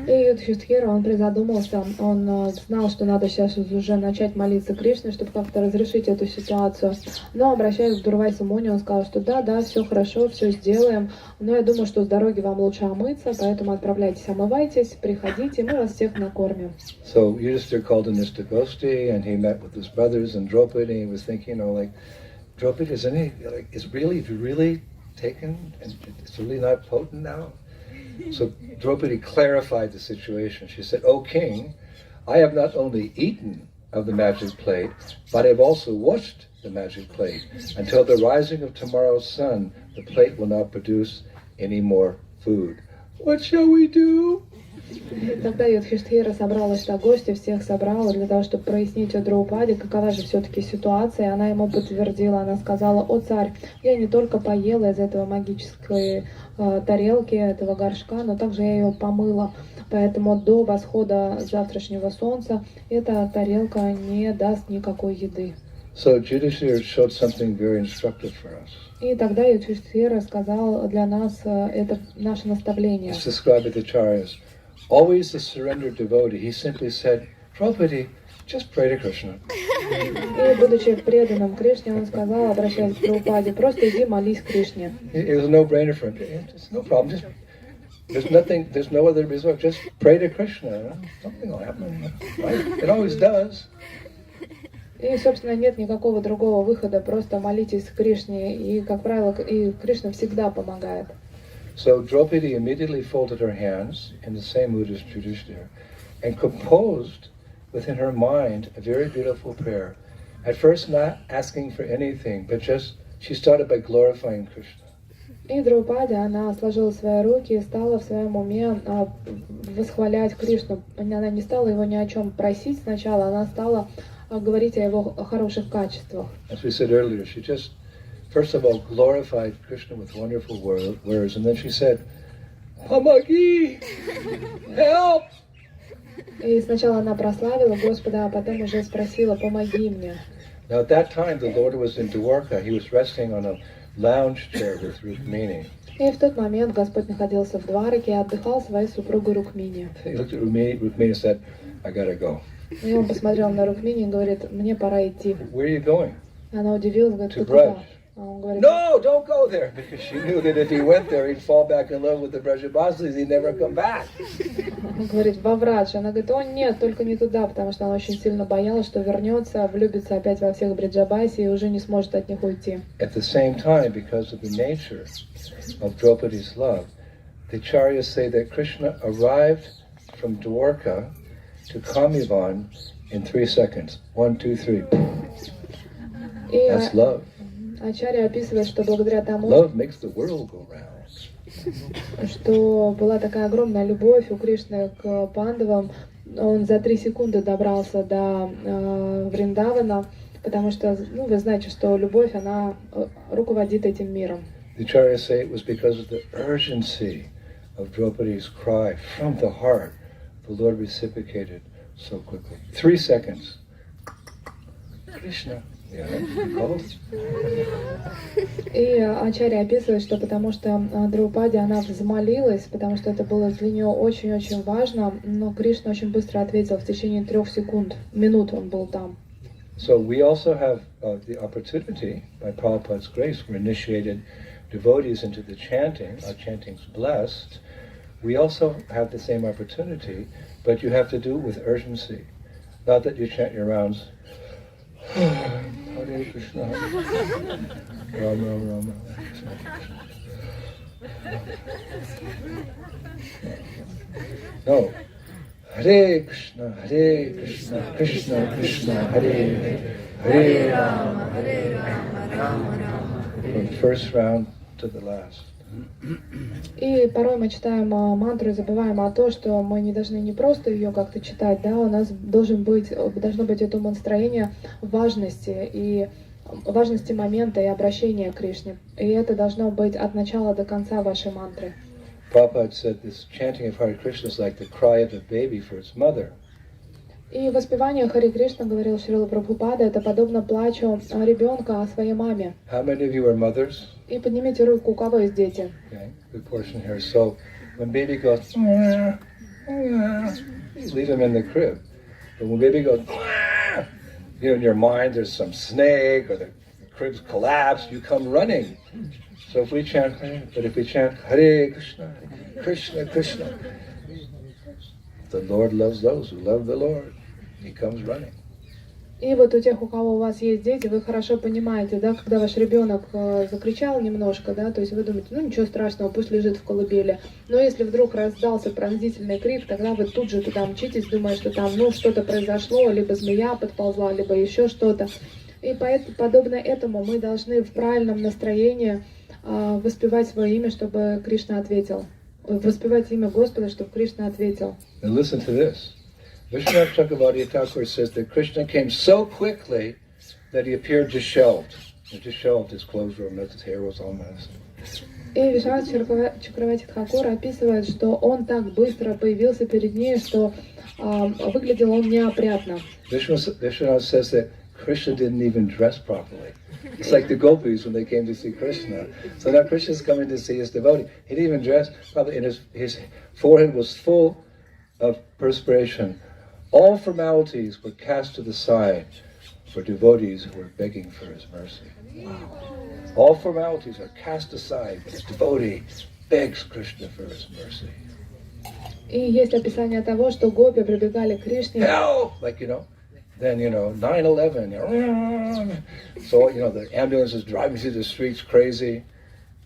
И Юдхиштхира, он призадумался, он знал, что надо сейчас уже начать молиться Кришне, чтобы как-то разрешить эту ситуацию. Но, обращаясь к Дурвайсу Муни, он сказал, что да, все хорошо, все сделаем, но я думаю, что с дороги вам лучше омыться, поэтому отправляйтесь, омывайтесь, приходите, мы вас всех накормим. So Yudhishthira called in Mr. Gosti, and he met with his brothers and Draupadi, and was thinking, Draupadi, is really taken, and it's really not potent now? So Draupadi clarified the situation. She said, "O king, I have not only eaten of the magic plate, but I've also washed the magic plate. Until the rising of tomorrow's sun, the plate will not produce any more food. What shall we do?" И тогда Юдхиштхира собрал гости, всех собрала для того, чтобы прояснить у Драупади, какова же все-таки ситуация. И она ему подтвердила, она сказала: «О царь, я не только поела из этого магической тарелки, этого горшка, но также я ее помыла. Поэтому до восхода завтрашнего солнца эта тарелка не даст никакой еды». So Yudhishthira showed something very instructive for us. И тогда Юдхиштхира сказал для нас это наше наставление. It's described by the Acharyas. Always the surrendered devotee, he simply said, "Draupadi, just pray to Krishna." И, будучи преданным Кришне, он сказал, обращаясь к Прабхупаде, просто иди молись Кришне. It was a no-brainer for him. It's no problem. There's no other resort. Just pray to Krishna. Something will happen. Right? It always does. И, собственно, нет никакого другого выхода, просто молитесь Кришне, и, как правило, и Кришна всегда помогает. So Draupadi immediately folded her hands in the same mood as Yudhishthira and composed within her mind a very beautiful prayer. At first not asking for anything, but just she started by glorifying Krishna. И Драупади, она сложила свои руки и стала в своем уме восхвалять Кришну. Она не стала его ни о чем просить сначала, она стала говорить о его хороших качествах. As we said earlier, she just first of all glorified Krishna with wonderful words, and then she said, "Pamagi, help!" И сначала она прославила Господа, а потом уже спросила: «Помоги мне». Now at that time, the Lord was in Dwarka. He was resting on a lounge chair with Rukmini. И в тот момент Господь находился в Двараке и отдыхал своей супругой Рукмини. He looked at Rukmini. Rukmini said, "I gotta go." И он посмотрел на Рукмини и говорит: «Мне пора идти». Where are you going? Она удивилась, говорит: «Ты To куда?» Braj. А он говорит: No, don't go there, because she knew that if he went there, he'd fall back in love with the Brajavasis. He'd never come back. Он говорит: «Во Врадж». Она говорит: «О нет, только не туда», потому что она очень сильно боялась, что вернется, влюбится опять во всех Бриджабаси и уже не сможет от них уйти. At the same time, because of the nature of Draupadi's love, the Acharyas say that Krishna arrived from Dwarka to Kamivan in 3 seconds. 1, 2, 3. И That's love. Ачарья описывает, что благодаря тому, Love makes the world go round. что была такая огромная любовь у Кришны к пандавам, он за 3 секунды добрался до Вриндавана, потому что, вы знаете, что любовь, она руководит этим миром. The Acharyas say it was because of the urgency of Draupadi's cry from the heart. The Lord reciprocated so quickly. 3 seconds. Krishna. И Ачарья описывает, что потому что Драупади, она взмолилась, потому что это было для нее очень-очень важно, но Кришна очень быстро ответил, в течение 3 минут он был там. So we also have the opportunity, by Prabhupada's grace, we're initiated devotees into the chanting. Our chanting's blessed. We also have the same opportunity, but you have to do it with urgency. Not that you chant your rounds. Hare Krishna, Ram Ram Ram. No. Hare Krishna, Krishna Krishna, Hare Hare Rama, Rama Rama. From the first round to the last. И порой мы читаем мантру и забываем о том, что мы не должны не просто ее как-то читать, да, у нас должно быть это умонастроение важности и важности момента и обращения к Кришне. И это должно быть от начала до конца вашей мантры. Prabhupada said this chanting of Hare Krishna is like the cry of a baby for its mother. И воспевание Хари Кришна, говорил Шрила Прабхупада, это подобно плачу ребенка о своей маме. How many of you are mothers? И поднимите руку, у кого есть дети. Okay, good portion here. So when baby goes, leave him in the crib. But when baby goes, you know, in your mind there's some snake or the crib's collapsed, you come running. So if we chant, but if we chant Hare Krishna, Krishna Krishna, the Lord loves those who love the Lord. He comes running. И вот у тех, у кого у вас есть дети, вы хорошо понимаете, да, когда ваш ребенок закричал немножко, да, то есть вы думаете, ну ничего страшного, пусть лежит в колыбели. Но если вдруг раздался пронзительный крик, тогда вы тут же туда мчитесь, думая, что там, ну, что-то произошло, либо змея подползла, либо еще что-то. И подобно этому мы должны в правильном настроении воспевать свое имя, чтобы Кришна ответил. Воспевать имя Господа, чтобы Кришна ответил. And listen to this. Vishwanath Chakravarti Thakur says that Krishna came so quickly that he appeared disheveled. Disheveled, his clothes were a mess, his hair was all messed. И Вишванат Чакраварти Тхакур описывает, что он так быстро появился перед ней, что выглядел он неопрятно. Vishwanath says that Krishna didn't even dress properly. It's like the gopis when they came to see Krishna. So now Krishna's coming to see his devotee. He didn't even dress properly, and his forehead was full of perspiration. All formalities were cast to the side for devotees who were begging for his mercy. Wow. All formalities are cast aside. His devotee begs Krishna for his mercy. И есть описание того, что гопи прибегали к Кришне. Help! Like, you know, then, you know, 9/11. So, you know, the ambulance is driving through the streets crazy.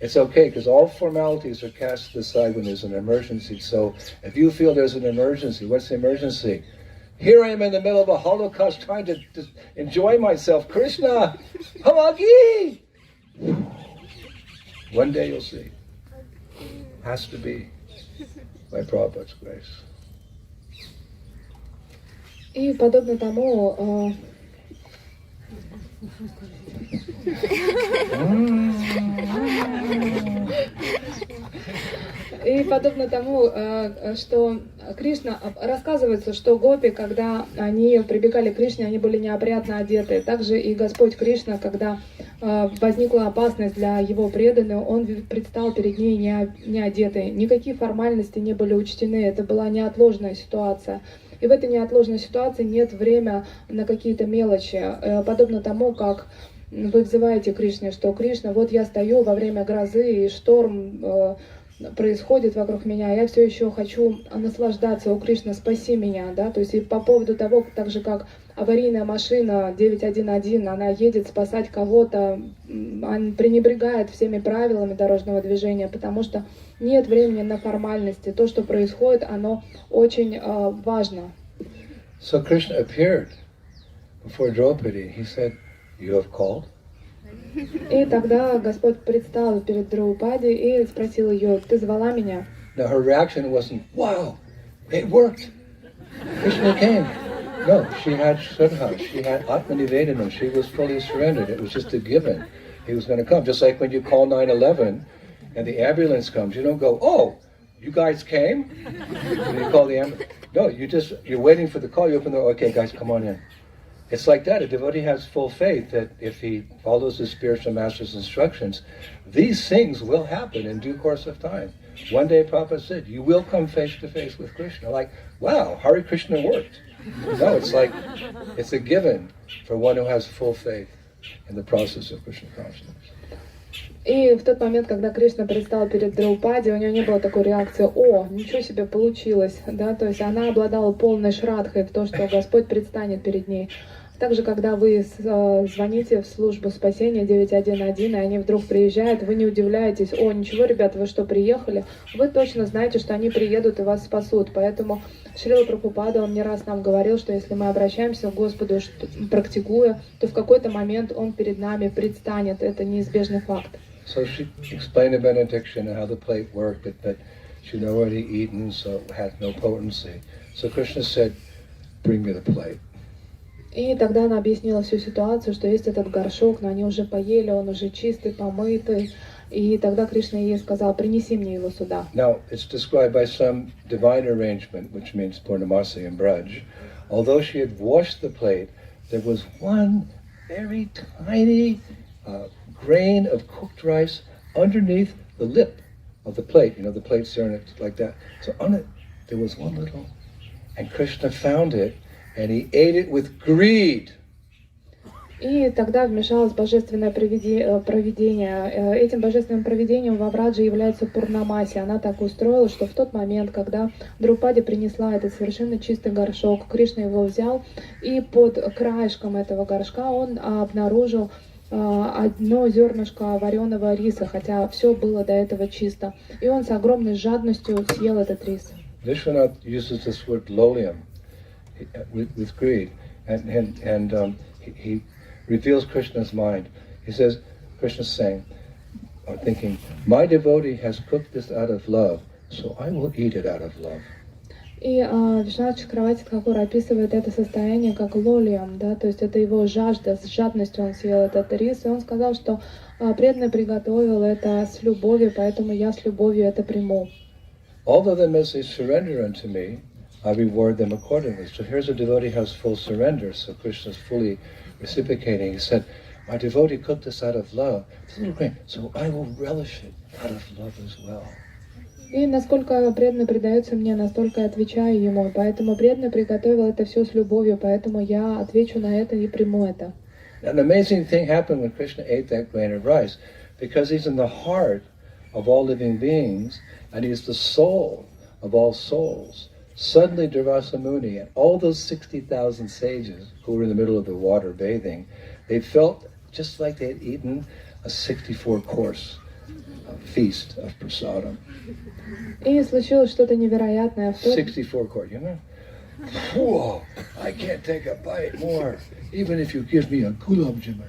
It's okay, because all formalities are cast to the side when there's an emergency. So if you feel there's an emergency, what's the emergency? Here I am in the middle of a Holocaust trying to enjoy myself. Krishna, Hamagi! One day you'll see. Has to be by Prabhupada's grace. И подобно тому... И подобно тому, что Кришна, рассказывается, что гопи, когда они прибегали к Кришне, они были неопрятно одеты. Также и Господь Кришна, когда возникла опасность для его преданных, он предстал перед ней не одетый. Никакие формальности не были учтены, это была неотложная ситуация. И в этой неотложной ситуации нет времени на какие-то мелочи. Подобно тому, как вы взываете Кришне, что Кришна, вот я стою во время грозы, и шторм происходит вокруг меня, я все еще хочу наслаждаться, о Кришна, спаси меня, да, то есть и по поводу того, так же как аварийная машина 911, она едет спасать кого-то, она пренебрегает всеми правилами дорожного движения, потому что нет времени на формальности, то, что происходит, оно очень важно. So Krishna appeared before Draupadi. He said, "You have called." И тогда Господь предстал перед Драупади и спросил ее, ты звала меня? Now her reaction wasn't, wow, it worked. Krishna came. No, she had Shraddha, she had Atmanivedana, she was fully surrendered. It was just a given. He was going to come. Just like when you call 911 and the ambulance comes, you don't go, oh, you guys came? And you call the ambulance. No, you're waiting for the call, you open the door, okay guys, come on in. It's like that. A devotee has full faith that if he follows the spiritual master's instructions, these things will happen in due course of time. One day Prabhupada said, you will come face to face with Krishna. Like, wow, Hare Krishna worked. No, it's like, it's a given for one who has full faith in the process of Krishna consciousness. И в тот момент, когда Кришна предстал перед Драупади, у нее не было такой реакции, о, ничего себе получилось, да, то есть она обладала полной шрадхой в то, что Господь предстанет перед ней. Также, когда вы звоните в службу спасения 911, и они вдруг приезжают, вы не удивляетесь, о, ничего, ребята, вы что, приехали? Вы точно знаете, что они приедут и вас спасут. Поэтому Шрила Прабхупада, он не раз нам говорил, что если мы обращаемся к Господу, практикуя, то в какой-то момент Он перед нами предстанет. Это неизбежный факт. So she explained the benediction and how the plate worked, but she'd already eaten, so it had no potency. So Krishna said, bring me the plate. И тогда она объяснила всю ситуацию, что есть этот горшок, но они уже поели, он уже чистый, помытый. И тогда Кришна ей сказал, принеси мне его сюда. Now, it's described by some divine arrangement, which means Purnamasi and Braj, although she had washed the plate, there was one very tiny grain of cooked rice underneath the lip of the plate. You know, the plate's there and it's like that. So on it, there was one little, and Krishna found it, and he ate it with greed. И тогда вмешалось божественное провидение. Этим божественным провидением во Враджи является Пурнамаси. Она так устроила, что в тот момент, когда Друпади принесла этот совершенно чистый горшок, Кришна его взял, и под краешком этого горшка он обнаружил одно зернышко вареного риса, хотя все было до этого чисто. И он с огромной жадностью съел этот рис. Vishwanath uses this word lolium with greed, and he reveals Krishna's mind. He says, Krishna's saying, or thinking, my devotee has cooked this out of love, so I will eat it out of love. И Вишванат Чакраварти Тхакур описывает это состояние как лолиям, да, то есть это его жажда, с жадностью он съел этот рис, и он сказал, что преданный приготовил это с любовью, поэтому я с любовью это приму. All of them, as they surrender unto me, I reward them accordingly. So here's a devotee who has full surrender, so Krishna is fully reciprocating. He said, my devotee cooked this out of love. It's a little grain, so I will relish it out of love as well. И насколько преданный предается мне, настолько я отвечаю ему. Поэтому преданный приготовил это все с любовью, поэтому я отвечу на это и приму это. An amazing thing happened when Krishna ate that grain of rice, because he's in the heart of all living beings, and he's the soul of all souls. Suddenly Durvasa Muni and all those 60,000 sages who were in the middle of the water bathing, they felt just like they had eaten a 64-course feast of prasadam. И случилось что-то невероятное. 64-course, you know? Whoa, I can't take a bite more, even if you give me a gulab jamun.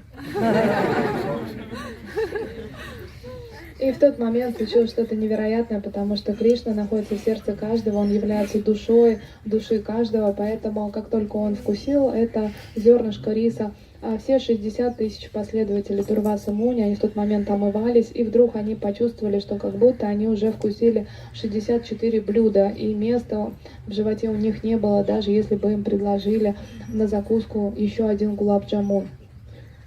И в тот момент случилось что-то невероятное, потому что Кришна находится в сердце каждого, он является душой души каждого, поэтому как только он вкусил это зернышко риса, все 60 тысяч последователей Дурваса Муни, они в тот момент омывались, и вдруг они почувствовали, что как будто они уже вкусили 64 блюда, и места в животе у них не было, даже если бы им предложили на закуску еще один гулаб-джамун.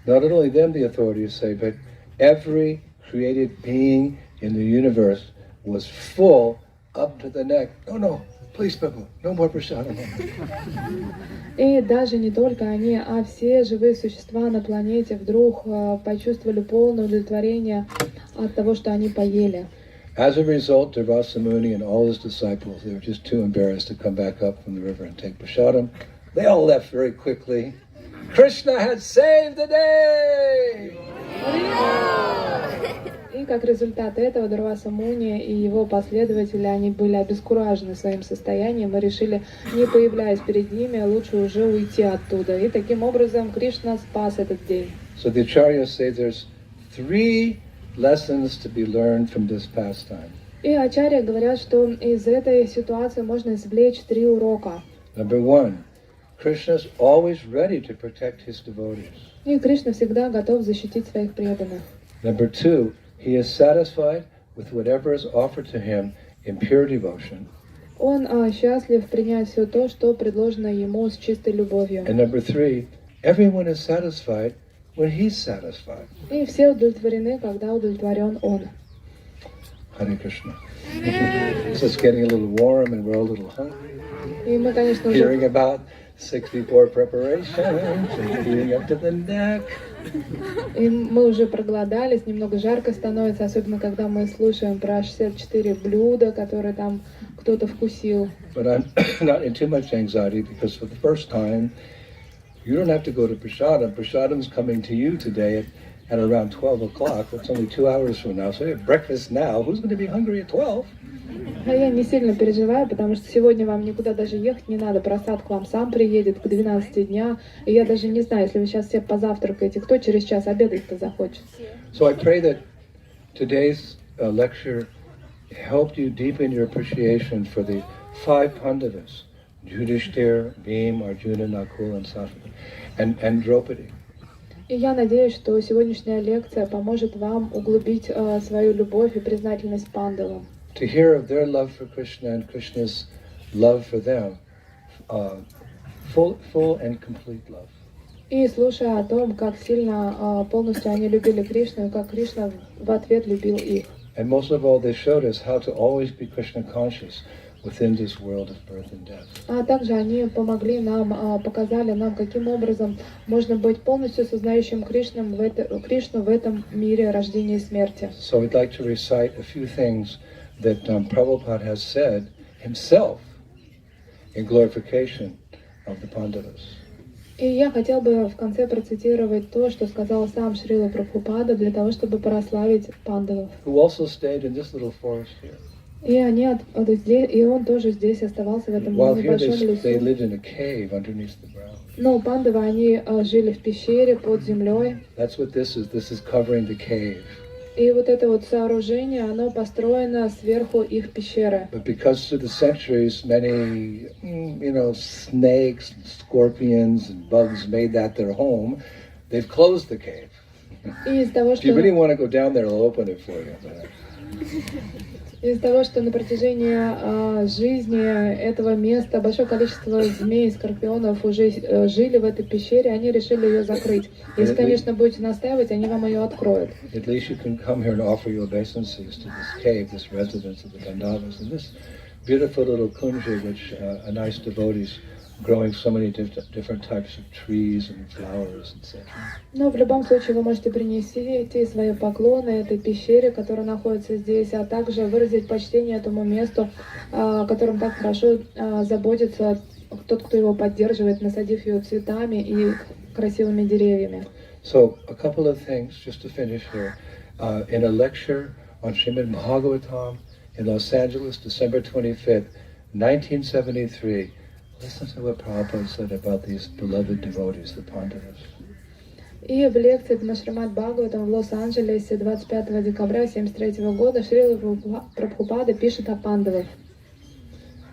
Not only them, the authorities say, but every created being in the universe was full up to the neck. No, please, Prabhu, no more prasadam. И даже не только они, а все живые существа на планете вдруг почувствовали полное удовлетворение от того, что они поели. As a result, Durvasa Muni and all his disciples, they were just too embarrassed to come back up from the river and take prasadam. They all left very quickly. Krishna had saved the day! И как результат этого Дурваса Муни и его последователи, они были обескуражены своим состоянием и решили, не появляясь перед ними, лучше уже уйти оттуда. И таким образом Кришна спас этот день. So the acharyas say there's 3 lessons to be learned from this pastime. И ачарья говорят, что из этой ситуации можно извлечь 3 урока. Number 1, Krishna is always ready to protect his devotees. И Кришна всегда готов защитить своих преданных. Number 2, he is satisfied with whatever is offered to him in pure devotion. Он счастлив принять все то, что предложено ему с чистой любовью. And number 3, everyone is satisfied when he's satisfied. И все удовлетворены, когда удовлетворен он. Hare Krishna. So it's getting a little warm and we're all a little hungry. И мы, конечно, Hearing about 64 preparations and eating up to the neck. И мы уже проголодались, немного жарко становится, особенно когда мы слушаем про 64 блюда, которые там кто-то вкусил. But I'm not in too much anxiety because for the first time, you don't have to go to prasadam. Prasadam's coming to you today at around 12 o'clock. It's only 2 hours from now. So you have breakfast now. Who's going to be hungry at 12? А я не сильно переживаю, потому что сегодня вам никуда даже ехать не надо. Просад к вам сам приедет к 12 дня. И я даже не знаю, если вы сейчас все позавтракаете, кто через час обедать-то захочет. So I pray that today's lecture helped you deepen your appreciation for the 5 pandavas, Yudhishthira, Bhim, Arjuna, Nakul, and Sahasrara, and Draupadi. И я надеюсь, что сегодняшняя лекция поможет вам углубить свою любовь и признательность пандавам. To hear of their love for Krishna and Krishna's love for them full and complete love. И слушая о том, как сильно полностью они любили Кришну, и как Кришна в ответ любил их. And most of all, they showed us how to always be Krishna conscious within this world of birth and death. А также они помогли нам, показали нам, каким образом можно быть полностью сознающим Кришну в этом мире рождения и смерти. So we'd like to recite a few things that Prabhupada has said himself in glorification of the Pandavas. И я хотел бы в конце процитировать то, что сказал сам Шрила Прабхупада для того, чтобы прославить пандавов. Who also stayed in this little forest here. И он тоже здесь оставался в этом небольшом they лесу. lived in a cave underneath the ground. Но пандавы, они жили в пещере под землей. That's what this is. This is covering the cave. И вот это вот сооружение, оно построено сверху их пещеры. But because through the centuries, many, snakes, and scorpions, and bugs made that their home, they've closed the cave. И из того, If you really want to go down there, I'll open it for you. Из-за того, что на протяжении жизни этого места большое количество змей и скорпионов уже жили в этой пещере, они решили ее закрыть. Если, конечно, будете настаивать, они вам ее откроют. At least you can come here and offer your obeisances to this cave, this residence of the Pandavas, and this beautiful little kunja, which a nice devotees growing so many different types of trees and flowers, etc. Но в любом случае вы можете принести свои поклоны этой пещере, которая находится здесь, а также выразить почтение этому месту, которым так хорошо заботится тот, кто его поддерживает, насадив ее цветами и красивыми деревьями. So, a couple of things just to finish here. In a lecture on Srimad Bhagavatam in Los Angeles, December 25th, 1973, listen to what Prabhupada said about these beloved devotees, the Pandavas. И в лекции на Шримад Бхагаватам в Лос-Анджелесе 25 декабря 1973 года Шрила Прабхупада пишет о пандавах.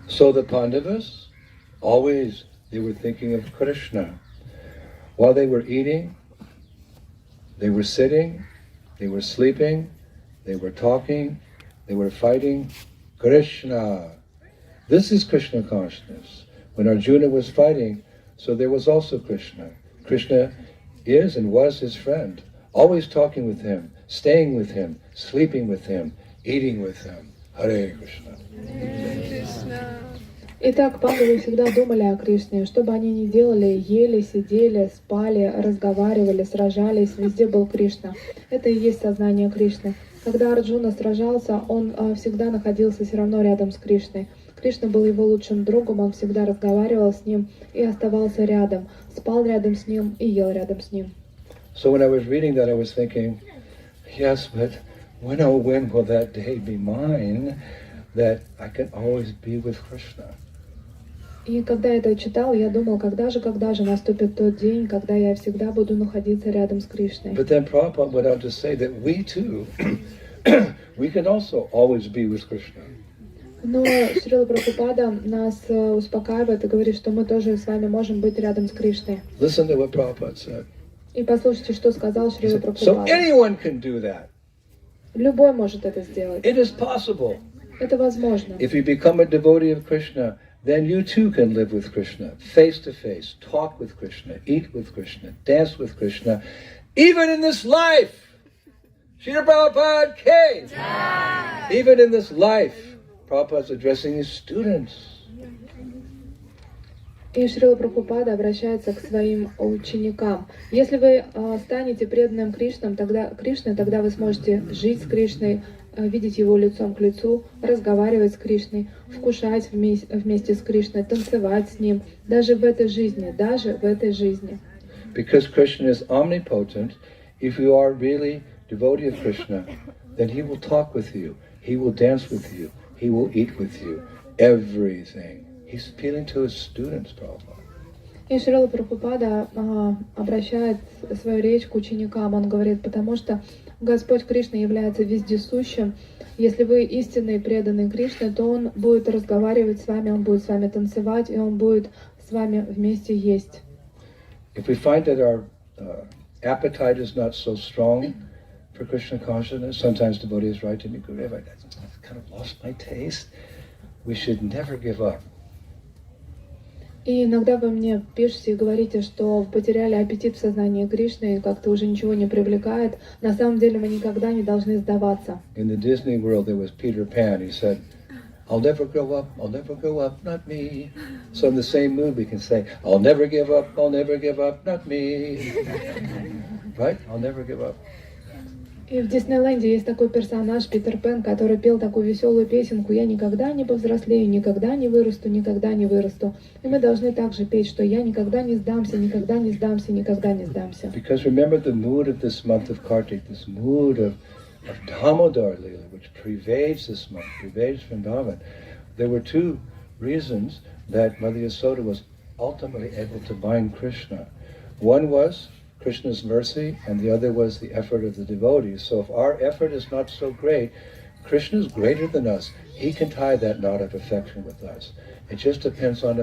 So the Pandavas, always they were thinking of Krishna. While they were eating, they were sitting, they were sleeping, they were talking, they were fighting. Krishna. This is Krishna consciousness. When Arjuna was fighting, so there was also Krishna. Krishna is and was his friend, always talking with him, staying with him, sleeping with him, eating with him. Hare Krishna. Итак, пандавы всегда думали о Кришне. Что бы они ни делали, ели, сидели, спали, разговаривали, сражались, везде был Кришна. Это и есть сознание Кришны. Когда Арджуна сражался, он всегда находился все равно рядом с Кришной. Кришна был его лучшим другом, он всегда разговаривал с ним и оставался рядом, спал рядом с ним и ел рядом с ним. So when I was reading that, I was thinking, yes, but when will that day be mine, that I can always be with Krishna? И когда я это читал, я думал, когда же наступит тот день, когда я всегда буду находиться рядом с Кришной. But then Prabhupada went on to say that we too, we can also always be with Krishna. Но Шрила Прабхупада нас успокаивает и говорит, что мы тоже с вами можем быть рядом с Кришной. Listen to what Prabhupada said. И послушайте, что сказал Шрила So Прабхупада. anyone can do that. Любой может это сделать. It is possible. Это возможно. If you become a devotee of Krishna, then you too can live with Krishna, face to face, talk with Krishna, eat with Krishna, dance with Krishna, even in this life. Srila Prabhupada came. Even in this life. Prabhupada's addressing his students. И Шрила Прабхупада обращается к своим ученикам. Если вы станете преданным Кришне, тогда вы сможете жить с Кришной, видеть его лицом к лицу, разговаривать с Кришной, вкушать вместе с Кришной, танцевать с ним, даже в этой жизни. Because Krishna is omnipotent, if you are really devotee of Krishna, then he will talk with you, he will dance with you, he will eat with you, everything. He's appealing to his students, Prabhupada. И Шрила Прабхупада обращает свою речь к ученикам. Он говорит, потому что Господь Кришна является вездесущим. Если вы истинный преданный Кришне, то Он будет разговаривать с вами, Он будет с вами танцевать, и Он будет с вами вместе есть. If we find that our appetite is not so strong for Krishna consciousness, sometimes devotees write to me, Gurudev, I've kind of lost my taste. We should never give up. И иногда вы мне пишете и говорите, что потеряли аппетит в сознании Кришны и как-то уже ничего не привлекает. На самом деле мы никогда не должны сдаваться. In the Disney world there was Peter Pan. He said, I'll never grow up, not me. So in the same mood we can say, I'll never give up, not me. Right? I'll never give up. И в Диснейленде есть такой персонаж Питер Пен, который пел такую веселую песенку «Я никогда не повзрослею, никогда не вырасту, никогда не вырасту». И мы должны также петь, что «Я никогда не сдамся, никогда не сдамся, никогда не сдамся». Because remember the mood of this month of Kartik, this mood of Damodar Lila, which pervades this month, pervades Vrindavan. There were two reasons that Mother Yasoda was ultimately able to bind Krishna. One was Krishna's mercy, and the other was the effort of the devotees. So if our effort is not so great, Krishna is greater than us. He can tie that knot of affection with us. It just depends on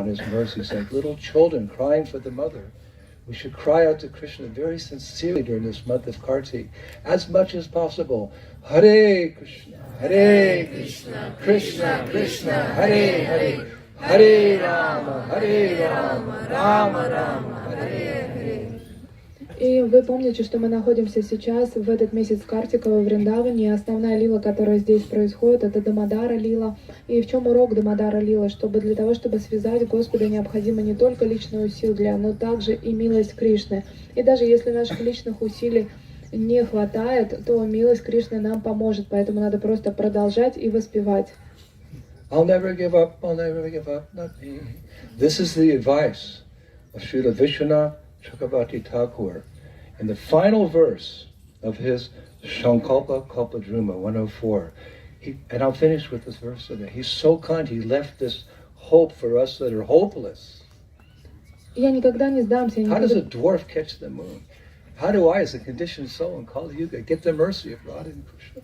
his mercy. It's like little children crying for the mother. We should cry out to Krishna very sincerely during this month of Kartik, as much as possible. Hare Krishna, Krishna Krishna, Hare Hare, Hare Rama, Rama Rama, Hare Hare. И вы помните, что мы находимся сейчас в этот месяц Картика во Вриндаване, и основная лила, которая здесь происходит, это Дамодара лила. И в чем урок Дамодара лилы? Для того, чтобы связать Господа, необходимо не только личные усилия, но также и милость Кришны. И даже если наших личных усилий не хватает, то милость Кришны нам поможет, поэтому надо просто продолжать и воспевать. I'll never give up, not me. This is the advice of Srila Vishwanath Chakravarti Thakur. In the final verse of his Sankalpa Kalpadruma 104, and I'll finish with this verse today. He's so kind, he left this hope for us that are hopeless. Я никогда не сдамся. How does a dwarf catch the moon? How do I, as a conditioned soul in Kali Yuga, get the mercy of Radha and Krishna?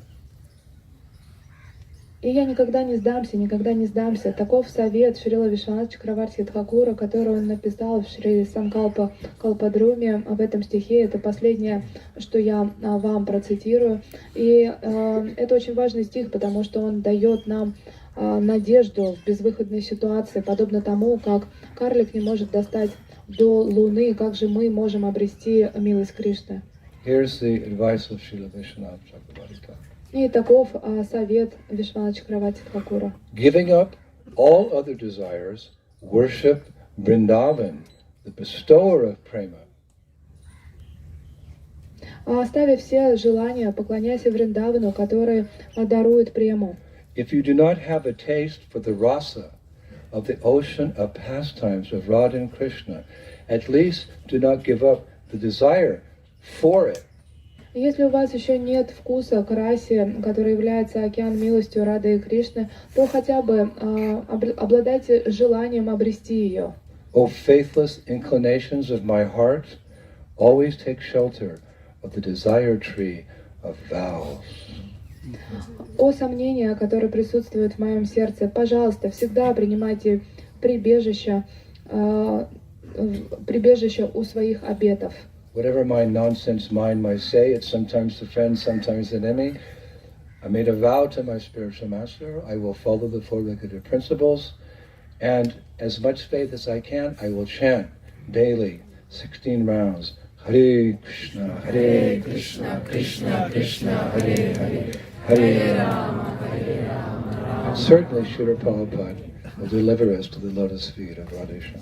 И я никогда не сдамся. Таков совет Шрила Вишванатха Чакраварти Тхакура, который он написал в Шри Санкалпа Калпадруме. В этом стихе это последнее, что я вам процитирую. И это очень важный стих, потому что он дает нам надежду в безвыходной ситуации, подобно тому, как карлик не может достать до Луны, как же мы можем обрести милость Кришны. Here's the advice of Srila Vishwanath Chakravarti Thakur. И таков совет Вишванатха Чакраварти Тхакура. Giving up all other desires, worship Vrindavan, the bestower of prema. Оставив все желания, поклоняйся Вриндавану, который дарует прему. If you do not have a taste for the rasa of the ocean of pastimes of Radha and Krishna, at least do not give up the desire for it. Если у вас еще нет вкуса к расе, который является океан милостью Рады и Кришны, то хотя бы обладайте желанием обрести ее. O faithless inclinations of my heart, always take shelter of the desire tree of vows. О сомнения, которые присутствуют в моем сердце, пожалуйста, всегда принимайте прибежище у своих обетов. Whatever my nonsense mind might say, it's sometimes the friend, sometimes the enemy. I made a vow to my spiritual master, I will follow the four-legged principles, and as much faith as I can, I will chant daily, 16 rounds, Hare Krishna, Krishna Krishna, Hare Hare, Hare Rama, Rama. And certainly Srila Prabhupada will deliver us to the lotus feet of Radhesham.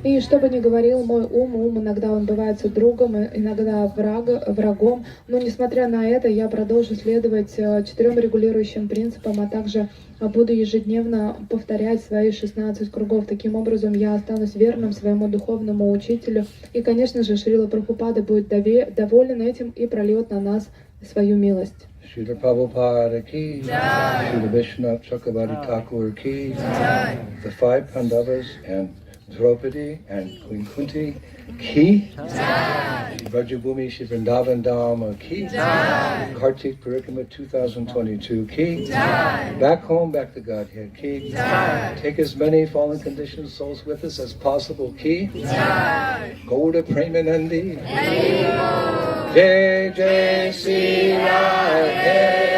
И что бы ни говорил мой ум иногда он бывает другом, иногда врагом, но несмотря на это, я продолжу следовать 4 регулирующим принципам, а также буду ежедневно повторять свои 16 кругов. Таким образом, я останусь верным своему духовному учителю. И, конечно же, Шрила Прабхупада будет доволен этим и прольет на нас свою милость. Шрила Прабхупада ки, Шрила Vishwanath Chakravarti Thakur ки, the 5 Pandavas and Draupadi and Queen Kunti ki, Vrajabhumi Shri Vrindavan Dham ki, Kartik Parikrama 2022 ki, back home, back to Godhead ki, take as many fallen conditioned souls with us as possible ki, go to Premanandi, Jai Jai Sri Radhe.